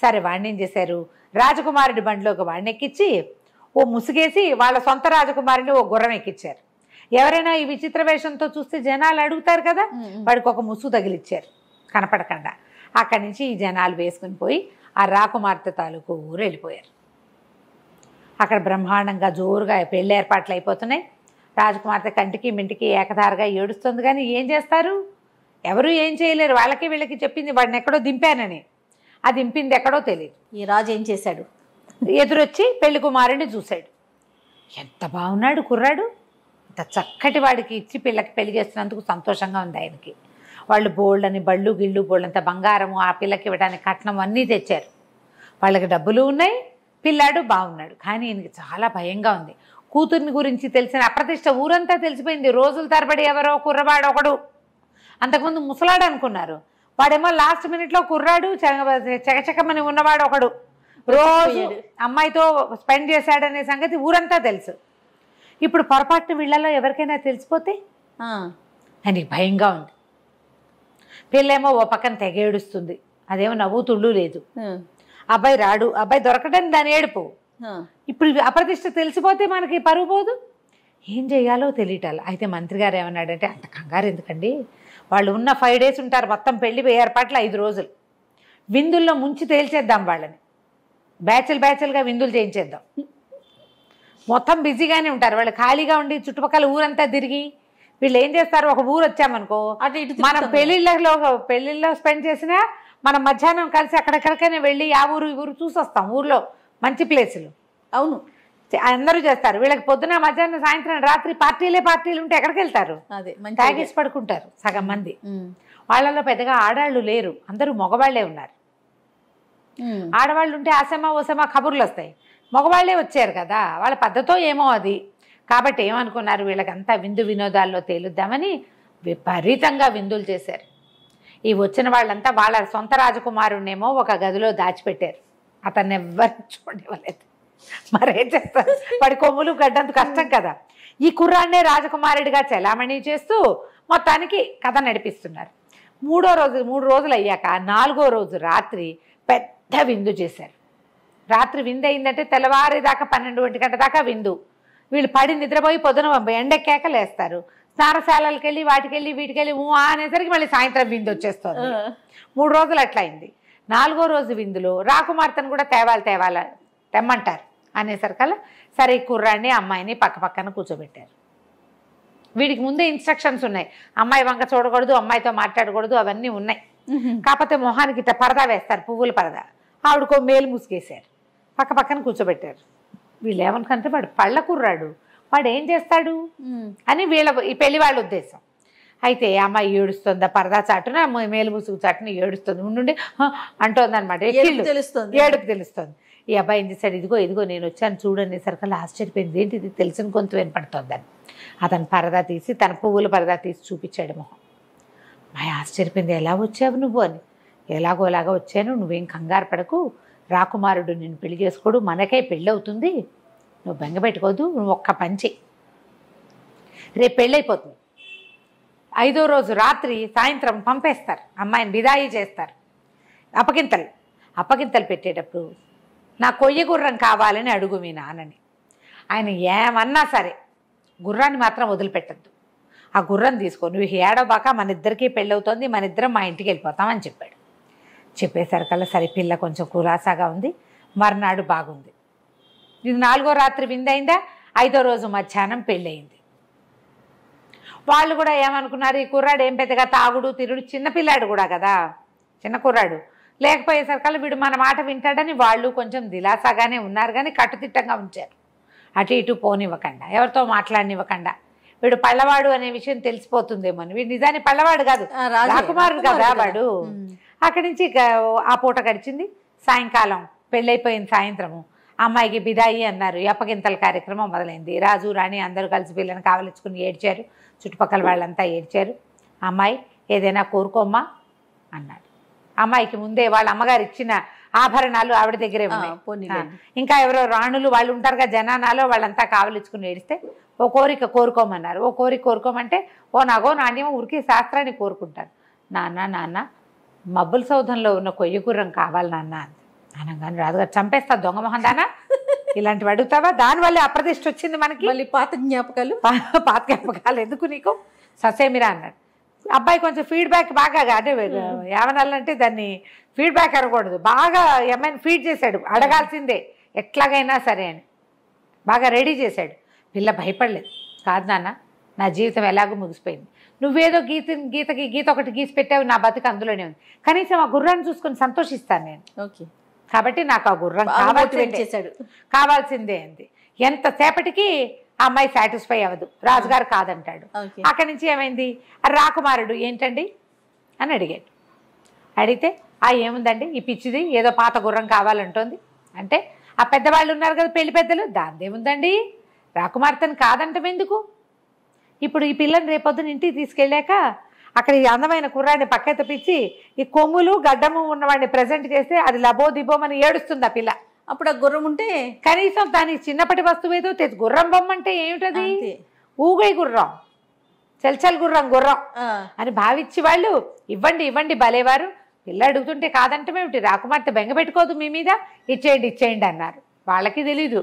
సరే వాడిని ఏం చేశారు, రాజకుమారుడి బండిలోకి వాడిని ఎక్కించి ఓ ముసుగేసి వాళ్ళ సొంత రాజకుమారిని ఓ గుర్రం ఎక్కించారు. ఎవరైనా ఈ విచిత్ర వేషంతో చూస్తే జనాలు అడుగుతారు కదా, వాడికి ఒక ముసుగు తగిలిచ్చారు కనపడకుండా. అక్కడి నుంచి ఈ జనాలు వేసుకుని పోయి ఆ రాకుమార్తె తాలూకు ఊరు వెళ్ళిపోయారు. అక్కడ బ్రహ్మాండంగా జోరుగా పెళ్లి ఏర్పాట్లు అయిపోతున్నాయి. రాజకుమార్తె కంటికి మింటికి ఏకధారగా ఏడుస్తుంది, కానీ ఏం చేస్తారు, ఎవరు ఏం చేయలేరు. వాళ్ళకి వీళ్ళకి చెప్పింది వాడిని ఎక్కడో దింపానని, ఆ దింపింది ఎక్కడో తెలియదు. ఈ రాజు ఏం చేశాడు, ఎదురొచ్చి పెళ్లి కుమారుడిని చూశాడు. ఎంత బాగున్నాడు కుర్రాడు, ఇంత చక్కటి వాడికి ఇచ్చి పిల్లకి పెళ్లి చేస్తున్నందుకు సంతోషంగా ఉంది ఆయనకి. వాళ్ళు బోల్డని బళ్ళు గిళ్ళు బోల్డంత బంగారము ఆ పిల్లకి ఇవ్వడానికి కట్నం అన్నీ తెచ్చారు. వాళ్ళకి డబ్బులు ఉన్నాయి, పిల్లాడు బాగున్నాడు. కానీ ఈయనకి చాలా భయంగా ఉంది. కూతుర్ని గురించి తెలిసిన అప్రతిష్ట ఊరంతా తెలిసిపోయింది. రోజుల తరబడి ఎవరో కుర్రవాడు ఒకడు, అంతకుముందు ముసలాడు అనుకున్నారు, వాడేమో లాస్ట్ మినిట్లో కుర్రాడు చకచకమని ఉన్నవాడు ఒకడు, రోజు అమ్మాయితో స్పెండ్ చేశాడనే సంగతి ఊరంతా తెలుసు. ఇప్పుడు పొరపాటున వీళ్ళలో ఎవరికైనా తెలిసిపోతే ఆయనకి భయంగా ఉంది. పిల్లేమో ఓ పక్కన తెగేడుస్తుంది, అదేమో నవ్వుతుళ్ళు లేదు. అబ్బాయి రాడు, అబ్బాయి దొరకడని దాని ఏడుపు. ఇప్పుడు అప్రతిష్ట తెలిసిపోతే మనకి పరువు పోదు, ఏం చేయాలో తెలియటాలి. అయితే మంత్రి గారు ఏమన్నాడంటే, అంత కంగారు ఎందుకండి, వాళ్ళు ఉన్న 5 days ఉంటారు, మొత్తం పెళ్లి ఏర్పాట్లు 5 రోజులు, విందుల్లో ముంచి తేల్చేద్దాం వాళ్ళని, బ్యాచ్లుగా విందులు చేయించేద్దాం. మొత్తం బిజీగానే ఉంటారు వాళ్ళు, ఖాళీగా ఉండి చుట్టుపక్కల ఊరంతా తిరిగి వీళ్ళు ఏం చేస్తారు, ఒక ఊరు వచ్చామనుకో, మనం పెళ్ళిళ్ళలో స్పెండ్ చేసినా మనం మధ్యాహ్నం కలిసి అక్కడెక్కడికైనా వెళ్ళి ఆ ఊరు ఈ ఊరు చూసొస్తాం. ఊర్లో మంచి ప్లేసులు అవును అందరూ చేస్తారు. వీళ్ళకి పొద్దున మధ్యాహ్నం సాయంత్రం రాత్రి పార్టీలు ఉంటే ఎక్కడికి వెళ్తారు, తాగేసి పడుకుంటారు సగం మంది. వాళ్ళలో పెద్దగా ఆడాళ్ళు లేరు, అందరూ మగవాళ్లే ఉన్నారు. ఆడవాళ్ళు ఉంటే ఆసమా ఓసమా కబుర్లు వస్తాయి, మగవాళ్లే వచ్చారు కదా, వాళ్ళ పద్ధతో ఏమో అది. కాబట్టి ఏమనుకున్నారు, వీళ్ళకంతా విందు వినోదాల్లో తేలుద్దామని విపరీతంగా విందులు చేశారు. ఈ వచ్చిన వాళ్ళంతా వాళ్ళ సొంత రాజకుమారుణ్ణేమో ఒక గదిలో దాచిపెట్టారు, అతన్ని ఎవ్వరు చూడలేదు. మరేం చేస్తారు, వాడి కొమ్ములు గడ్డంత కష్టం కదా. ఈ కుర్రాన్నే రాజకుమారుడిగా చెలామణి చేస్తూ మొత్తానికి కథ నడిపిస్తున్నారు. 3 రోజులు అయ్యాక 4వ రోజు రాత్రి పెద్ద విందు చేశారు. రాత్రి విందు అయిందంటే తెల్లవారి దాకా 12 గంటల దాకా విందు. వీళ్ళు పడి నిద్రపోయి పొద్దున ఎండెక్కాక లేస్తారు, స్నానశాలకి వెళ్ళి వాటికెళ్ళి వీటికెళ్ళి అనేసరికి మళ్ళీ సాయంత్రం విందు వచ్చేస్తుంది. 3 రోజులు అట్లా అయింది. 4వ రోజు విందులో రాకుమార్తెను కూడా తెమ్మంటారు అనేసరికల్లా సరే కుర్రాన్ని అమ్మాయిని పక్కన కూర్చోబెట్టారు. వీడికి ముందే ఇన్స్ట్రక్షన్స్ ఉన్నాయి, అమ్మాయి వంక చూడకూడదు, అమ్మాయితో మాట్లాడకూడదు, అవన్నీ ఉన్నాయి. కాకపోతే మొహానికి ఇట్లా పరదా వేస్తారు, పువ్వుల పరదా. ఆవిడకో మేలు ముసుగేశారు, పక్కన కూర్చోబెట్టారు. వీళ్ళు ఏమనుకుంటే వాడు పళ్ళ కుర్రాడు, వాడు ఏం చేస్తాడు అని ఈ పెళ్లి వాళ్ళ ఉద్దేశం. అయితే అమ్మాయి ఏడుస్తుంది, పరదా చాటున మేలు ముసుగు చాటున ఏడుస్తుంది, ఉండి అంటోంది అనమాట. ఏడుపు తెలుస్తుంది. ఈ అబ్బాయి ఏం చేశాడు, ఇదిగో నేను వచ్చాను చూడని సరికల్లా ఆశ్చర్యపోయింది, ఏంటి ఇది తెలిసిన గొంతు వినపడుతోందని. అతను పరదా తీసి తన పువ్వుల పరదా తీసి చూపించాడు మొహం. అమ్మాయి ఆశ్చర్యపోయింది, ఎలా వచ్చావు నువ్వు అని. ఎలాగోలాగా వచ్చాను, నువ్వేం కంగారు పడకు, రాకుమారుడు నిన్ను పెళ్లి చేసుకోడు, మనకే పెళ్ళి అవుతుంది, నువ్వు బెంగ పెట్టుకోదు, నువ్వు ఒక్క పంచి రేపు పెళ్ళైపోతుంది. 5వ రోజు రాత్రి సాయంత్రం పంపేస్తారు, అమ్మాయిని విదాయి చేస్తారు. అప్పగింతలు పెట్టేటప్పుడు నా కొయ్య గుర్రం కావాలని అడుగు మీ నాన్నని. ఆయన ఏమన్నా సరే గుర్రాన్ని మాత్రం వదిలిపెట్టద్దు, ఆ గుర్రం తీసుకో, నువ్వు ఏడవబాక, మన ఇద్దరికీ పెళ్ళవుతోంది, మన ఇద్దరం మా ఇంటికి వెళ్ళిపోతామని చెప్పాడు. చెప్పేసరికల్లా సరే పిల్ల కొంచెం కులాసాగా ఉంది. మర్నాడు బాగుంది. ఇది 4వ రాత్రి విందైందా, 5వ రోజు మధ్యాహ్నం పెళ్ళయింది. వాళ్ళు కూడా ఏమనుకున్నారు, ఈ కుర్రాడు ఏం పెద్దగా తాగుడు తిరుడు, చిన్నపిల్లాడు కూడా కదా, చిన్న కుర్రాడు, లేకపోయేసరికల్లా వీడు మన మాట వింటాడని వాళ్ళు కొంచెం దిలాసాగానే ఉన్నారు, కానీ కట్టుదిట్టంగా ఉంచారు. అటు ఇటు పోనివ్వకుండా, ఎవరితో మాట్లాడనివ్వకుండా. వీడు పళ్ళవాడు అనే విషయం తెలిసిపోతుందేమో అని. వీడు నిజాన్ని పళ్ళవాడు కాదు, రాకుమారుడు కదా వాడు. అక్కడి నుంచి ఆ పూట గడిచింది. సాయంకాలం పెళ్ళైపోయింది. సాయంత్రము అమ్మాయికి బిదాయి అన్నారు, అప్పగింతల కార్యక్రమం మొదలైంది. రాజు రాణి అందరూ కలిసి పిల్లని కావలించుకుని ఏడ్చారు, చుట్టుపక్కల వాళ్ళంతా ఏడ్చారు. అమ్మాయి ఏదైనా కోరుకోమ్మా అన్నాడు. అమ్మాయికి ముందే వాళ్ళ అమ్మగారు ఇచ్చిన ఆభరణాలు ఆవిడ దగ్గరే ఉన్నాయి. ఇంకా ఎవరో రాణులు వాళ్ళు ఉంటారుగా జనానాలో, వాళ్ళంతా కావలించుకుని ఏడిస్తే ఓ కోరిక కోరుకోమన్నారు. ఓ కోరిక కోరుకోమంటే ఓ నగో నాణ్యమో ఉరికి శాస్త్రాన్ని కోరుకుంటారు. నాన్న మబ్బుల సౌధంలో ఉన్న కొయ్య గుర్రం కావాలి నాన్న అనగానే రాజుగారు చంపేస్తా దొంగ మొహం దానా, ఇలాంటివి అడుగుతావా, దానివల్లే అప్రదిష్ట వచ్చింది మనకి, మళ్ళీ పాత జ్ఞాపకాలు ఎందుకు నీకు, ససేమిరా అన్నాడు. అబ్బాయి కొంచెం ఫీడ్బ్యాక్ బాగా, అంటే ఏమనాలంటే దాన్ని ఫీడ్బ్యాక్ అనకూడదు, బాగా ఏమైనా ఫీడ్ చేశాడు, అడగాల్సిందే ఎట్లాగైనా సరే అని బాగా రెడీ చేశాడు. పిల్ల భయపడలేదు. కాదు నాన్న, నా జీవితం ఎలాగో ముగిసిపోయింది, నువ్వేదో గీత ఒకటి గీసి పెట్టావు, నా బతుకు అందులోనే ఉంది, కనీసం ఆ గుర్రాన్ని చూసుకొని సంతోషిస్తాను నేను, ఓకే కాబట్టి నాకు ఆ గుర్రం కావాల్సిందే అంది. ఎంతసేపటికి ఆ అమ్మాయి సాటిస్ఫై అవ్వదు, రాజుగారు కాదంటాడు. అక్కడి నుంచి ఏమైంది, రాకుమారుడు ఏంటండి అని అడిగాడు. అడిగితే ఏముందండి ఈ పిచ్చిది, ఏదో పాత గుర్రం కావాలంటోంది అంటే, ఆ పెద్దవాళ్ళు ఉన్నారు కదా పెళ్లి పెద్దలు, దాందేముందండి, రాకుమార్తెను కాదంటాం ఎందుకు, ఇప్పుడు ఈ పిల్లని రేపొద్దున ఇంటికి తీసుకెళ్ళాక అక్కడ ఈ అందమైన కుర్రాడిని పక్క తెప్పించి ఈ కొమ్ములు గడ్డము ఉన్నవాడిని ప్రజెంట్ చేస్తే అది లబో దిబోమని ఏడుస్తుంది ఆ పిల్ల. అప్పుడు ఆ గుర్రం ఉంటే కనీసం దాని చిన్నప్పటి వస్తువు ఏదో తెచ్చి, గుర్రం బొమ్మ అంటే ఏమిటది, ఊగై గుర్రం, చల్చల్ గుర్రం అని భావించి వాళ్ళు ఇవ్వండి భలేవారు, పిల్ల అడుగుతుంటే కాదంటమేమిటి, రాకుమార్తె బెంగ పెట్టుకోదు మీ మీద, ఇచ్చేయండి అన్నారు. వాళ్ళకి తెలీదు.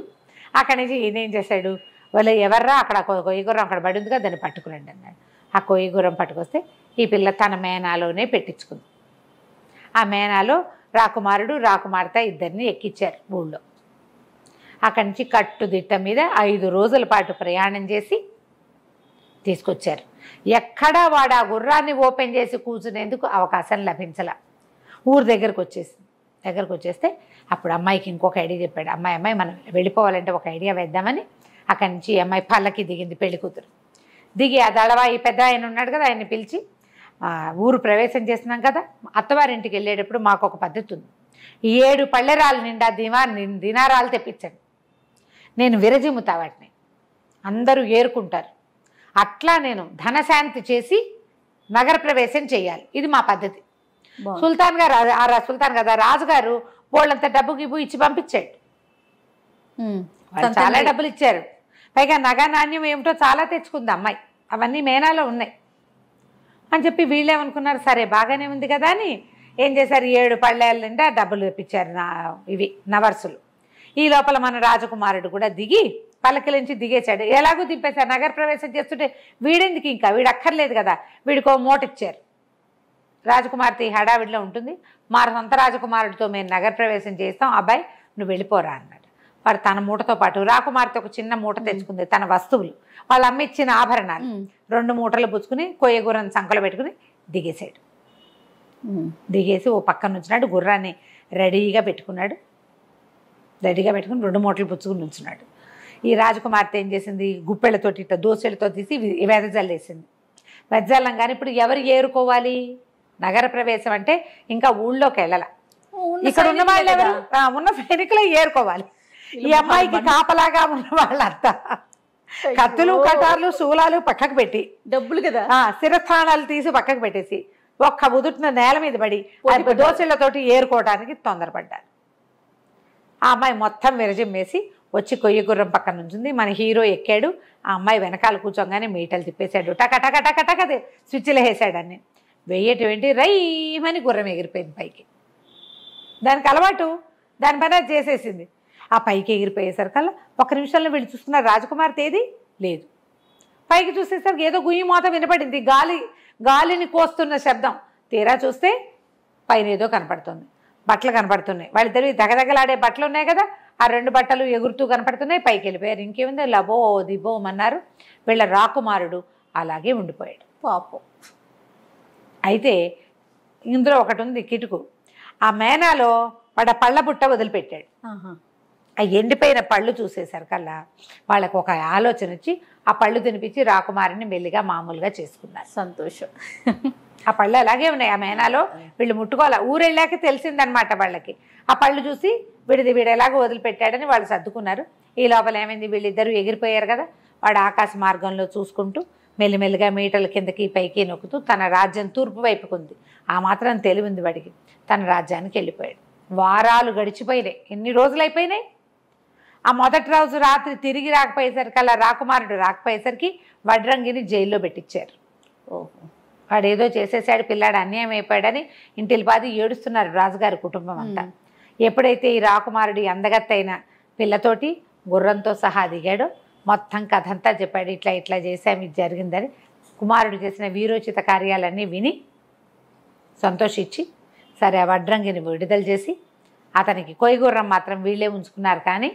అక్కడి నుంచి ఈయనేం చేశాడు, వాళ్ళు ఎవర్రా అక్కడ కొయ్య గుర్రం అక్కడ పడి ఉందిగా, దాన్ని పట్టుకురండి అన్నాడు. ఆ కొయ్య గుర్రం పట్టుకొస్తే ఈ పిల్ల తన మేనాలోనే పెట్టించుకుంది. ఆ మేనాలో రాకుమార్తె ఇద్దరిని ఎక్కించారు ఊళ్ళో. అక్కడి నుంచి కట్టుదిట్ట మీద 5 రోజుల పాటు ప్రయాణం చేసి తీసుకొచ్చారు. ఎక్కడా వాడు ఆ గుర్రాన్ని ఓపెన్ చేసి కూర్చునేందుకు అవకాశం లభించల. ఊరు దగ్గరకు వచ్చేస్తే అప్పుడు అమ్మాయికి ఇంకొక ఐడియా చెప్పాడు. అమ్మాయి మనం వెళ్ళిపోవాలంటే ఒక ఐడియా వేద్దామని అక్కడి నుంచి అమ్మాయి పల్లకి దిగింది. పెళ్లి కూతురు దిగి ఆ దళవా ఈ పెద్ద ఆయన ఉన్నాడు కదా, ఆయన్ని పిలిచి ఊరు ప్రవేశం చేసినాం కదా, అత్తవారింటికి వెళ్ళేటప్పుడు మాకు ఒక పద్ధతి ఉంది, 7 పళ్ళెరాల నిండా దినారాలు తెప్పించండి, నేను విరజిమ్ముతా వాటిని, అందరూ ఏరుకుంటారు, అట్లా నేను ధనశాంతి చేసి నగర ప్రవేశం చేయాలి, ఇది మా పద్ధతి. సుల్తాన్ కదా రాజుగారు వాళ్ళంత డబ్బు గిబ్బు ఇచ్చి పంపించాడు. చాలా డబ్బులు ఇచ్చారు, పైగా నగ నాణ్యం ఏమిటో చాలా తెచ్చుకుంది అమ్మాయి, అవన్నీ మేనాలో ఉన్నాయి అని చెప్పి వీళ్ళేమనుకున్నారు, సరే బాగానే ఉంది కదా అని ఏం చేశారు, 7 పళ్ళేళ్ళ నిండా డబ్బులు తెప్పించారు ఇవి నవర్సులు. ఈ లోపల మన రాజకుమారుడు కూడా దిగి పల్లకిలించి దిగేశాడు. ఎలాగూ దింపేశారు. నగర ప్రవేశం చేస్తుంటే వీడెందుకు ఇంకా, వీడు అక్కర్లేదు కదా, వీడికో మూట ఇచ్చారు. రాజకుమార్తె హడావిడిలో ఉంటుంది. మా సొంత రాజకుమారుడితో మేము నగర ప్రవేశం చేస్తాం, అబ్బాయి నువ్వు వెళ్ళిపోరా అన్నాడు. వాడు తన మూటతో పాటు, రాకుమార్తె ఒక చిన్న మూట తెచ్చుకుంది, తన వస్తువులు, వాళ్ళ అమ్మ ఇచ్చిన ఆభరణాలు 2 మూటలు పుచ్చుకుని కొయ్యగుర్రం సంకలో పెట్టుకుని దిగేశాడు. దిగేసి ఓ పక్కన నుంచున్నాడు, గుర్రాన్ని రెడీగా పెట్టుకున్నాడు. రెడీగా పెట్టుకుని 2 మూటలు పుచ్చుకుని నుంచున్నాడు. ఈ రాజకుమార్తె ఏం చేసింది, గుప్పెళ్ళతోటి ఇట్లా దోసెలతో తీసి వెదజల్లేసింది. వెదజల్లంగానే ఇప్పుడు ఎవరు ఏరుకోవాలి? నగర ప్రవేశం అంటే ఇంకా ఊళ్ళోకి వెళ్ళాల, ఇక్కడ ఉన్న వాళ్ళు ఎవరు, ఉన్న సైనికులే ఏరుకోవాలి. ఈ అమ్మాయికి కాపలాగా ఉన్న వాళ్ళంతా కత్తులు కటార్లు శూలాలు పక్కకు పెట్టి, డబ్బులు కదా, శిరస్థానాలు తీసి పక్కకు పెట్టేసి ఒక్క ఉదుటిన నేల మీద పడి దోశలతోటి ఏరుకోవడానికి తొందరపడ్డారు. ఆ అమ్మాయి మొత్తం విరజిమ్మేసి వచ్చి కొయ్య గుర్రం పక్కన నుంచింది. మన హీరో ఎక్కాడు, ఆ అమ్మాయి వెనకాల కూర్చోగానే మీటలు తిప్పేశాడు, టక టక టక టక స్విచ్లు వేసాడు. అన్ని వెయ్యేటి రైమని గుర్రం ఎగిరిపోయింది పైకి. దానికి అలవాటు, దాని పని అది చేసేసింది. ఆ పైకి ఎగిరిపోయేసరికల్లా 1 నిమిషంలో వీళ్ళు చూసుకున్నారు, రాజకుమార్తె ఏది లేదు. పైకి చూసేసరికి ఏదో గుయ్యి మోత వినపడింది, గాలిని కోస్తున్న శబ్దం. తీరా చూస్తే పైన ఏదో కనపడుతుంది, బట్టలు కనపడుతున్నాయి. వాళ్ళిద్దరు దగదగలాడే బట్టలు ఉన్నాయి కదా, ఆ 2 బట్టలు ఎగురుతూ కనపడుతున్నాయి. పైకి వెళ్ళిపోయారు. ఇంకేముంది, లబో దిబోమన్నారు. వీళ్ళ రాకుమారుడు అలాగే ఉండిపోయాడు పాపం. అయితే ఇందులో ఒకటి ఉంది కిటుకు. ఆ మేనాలో వాడు పళ్ళ బుట్ట వదిలిపెట్టాడు. ఆ ఎండిపోయిన పళ్ళు చూసేసరికల్లా వాళ్ళకు ఒక ఆలోచన వచ్చి ఆ పళ్ళు తినిపించి రాకుమారిని మెల్లిగా మామూలుగా చేసుకున్నారు. సంతోషం. ఆ పళ్ళు అలాగే ఉన్నాయి ఆ మేనాలో, వీళ్ళు ముట్టుకోవాలి. ఊరెళ్ళాక తెలిసిందనమాట వాళ్ళకి. ఆ పళ్ళు చూసి వీడు ఎలాగో వదిలిపెట్టాడని వాళ్ళు సర్దుకున్నారు. ఈ లోపల ఏమైంది, వీళ్ళిద్దరూ ఎగిరిపోయారు కదా. వాడు ఆకాశ మార్గంలో చూసుకుంటూ మెల్లిమెల్లిగా మీటల కిందకి పైకి నొక్కుతూ తన రాజ్యం తూర్పు వైపుకుంది. ఆ మాత్రం తెలివింది వాడికి. తన రాజ్యానికి వెళ్ళిపోయాడు. వారాలు గడిచిపోయినాయి. ఎన్ని రోజులు అయిపోయినాయి. ఆ మొదటి రోజు రాత్రి తిరిగి రాకపోయేసరికి, అలా రాకుమారుడు రాకపోయేసరికి వడ్రంగిని జైల్లో పెట్టించారు. వాడు ఏదో చేసేసాడు, పిల్లాడు అన్యాయం అయిపోయాడని ఇంటిల్లిపాది ఏడుస్తున్నారు రాజుగారి కుటుంబం అంతా. ఎప్పుడైతే ఈ రాకుమారుడి అందగత్తైన పిల్లతోటి గుర్రంతో సహా దిగాడో మొత్తం కథ అంతా చెప్పాడు. ఇట్లా ఇట్లా చేసాము, ఇది జరిగిందని. కుమారుడు చేసిన వీరోచిత కార్యాలన్నీ విని సంతోషించి సరే ఆ వడ్రంగిని విడుదల చేసి అతనికి కొయ్యగుర్రం మాత్రం వీళ్ళే ఉంచుకున్నారు. కానీ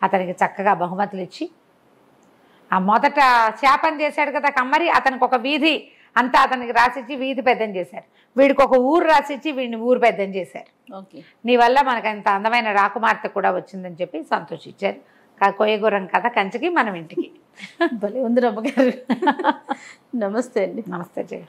అతనికి చక్కగా బహుమతులు ఇచ్చి, ఆ మొదట శాపం చేశాడు కదా కమ్మరి, అతనికి ఒక వీధి అంతా అతనికి రాసిచ్చి వీధి పెద్దం చేశారు. వీడికి ఒక ఊరు రాసిచ్చి వీడిని ఊరు పెద్దం చేశారు. నీ వల్ల మనకు అంత అందమైన రాకుమార్తె కూడా వచ్చిందని చెప్పి సంతోషించారు. కొయ్యగుర్రం కథ కంచికి మనం ఇంటికి. భలే ఉంది రమ్మగారు. నమస్తే అండి. నమస్తే జయ.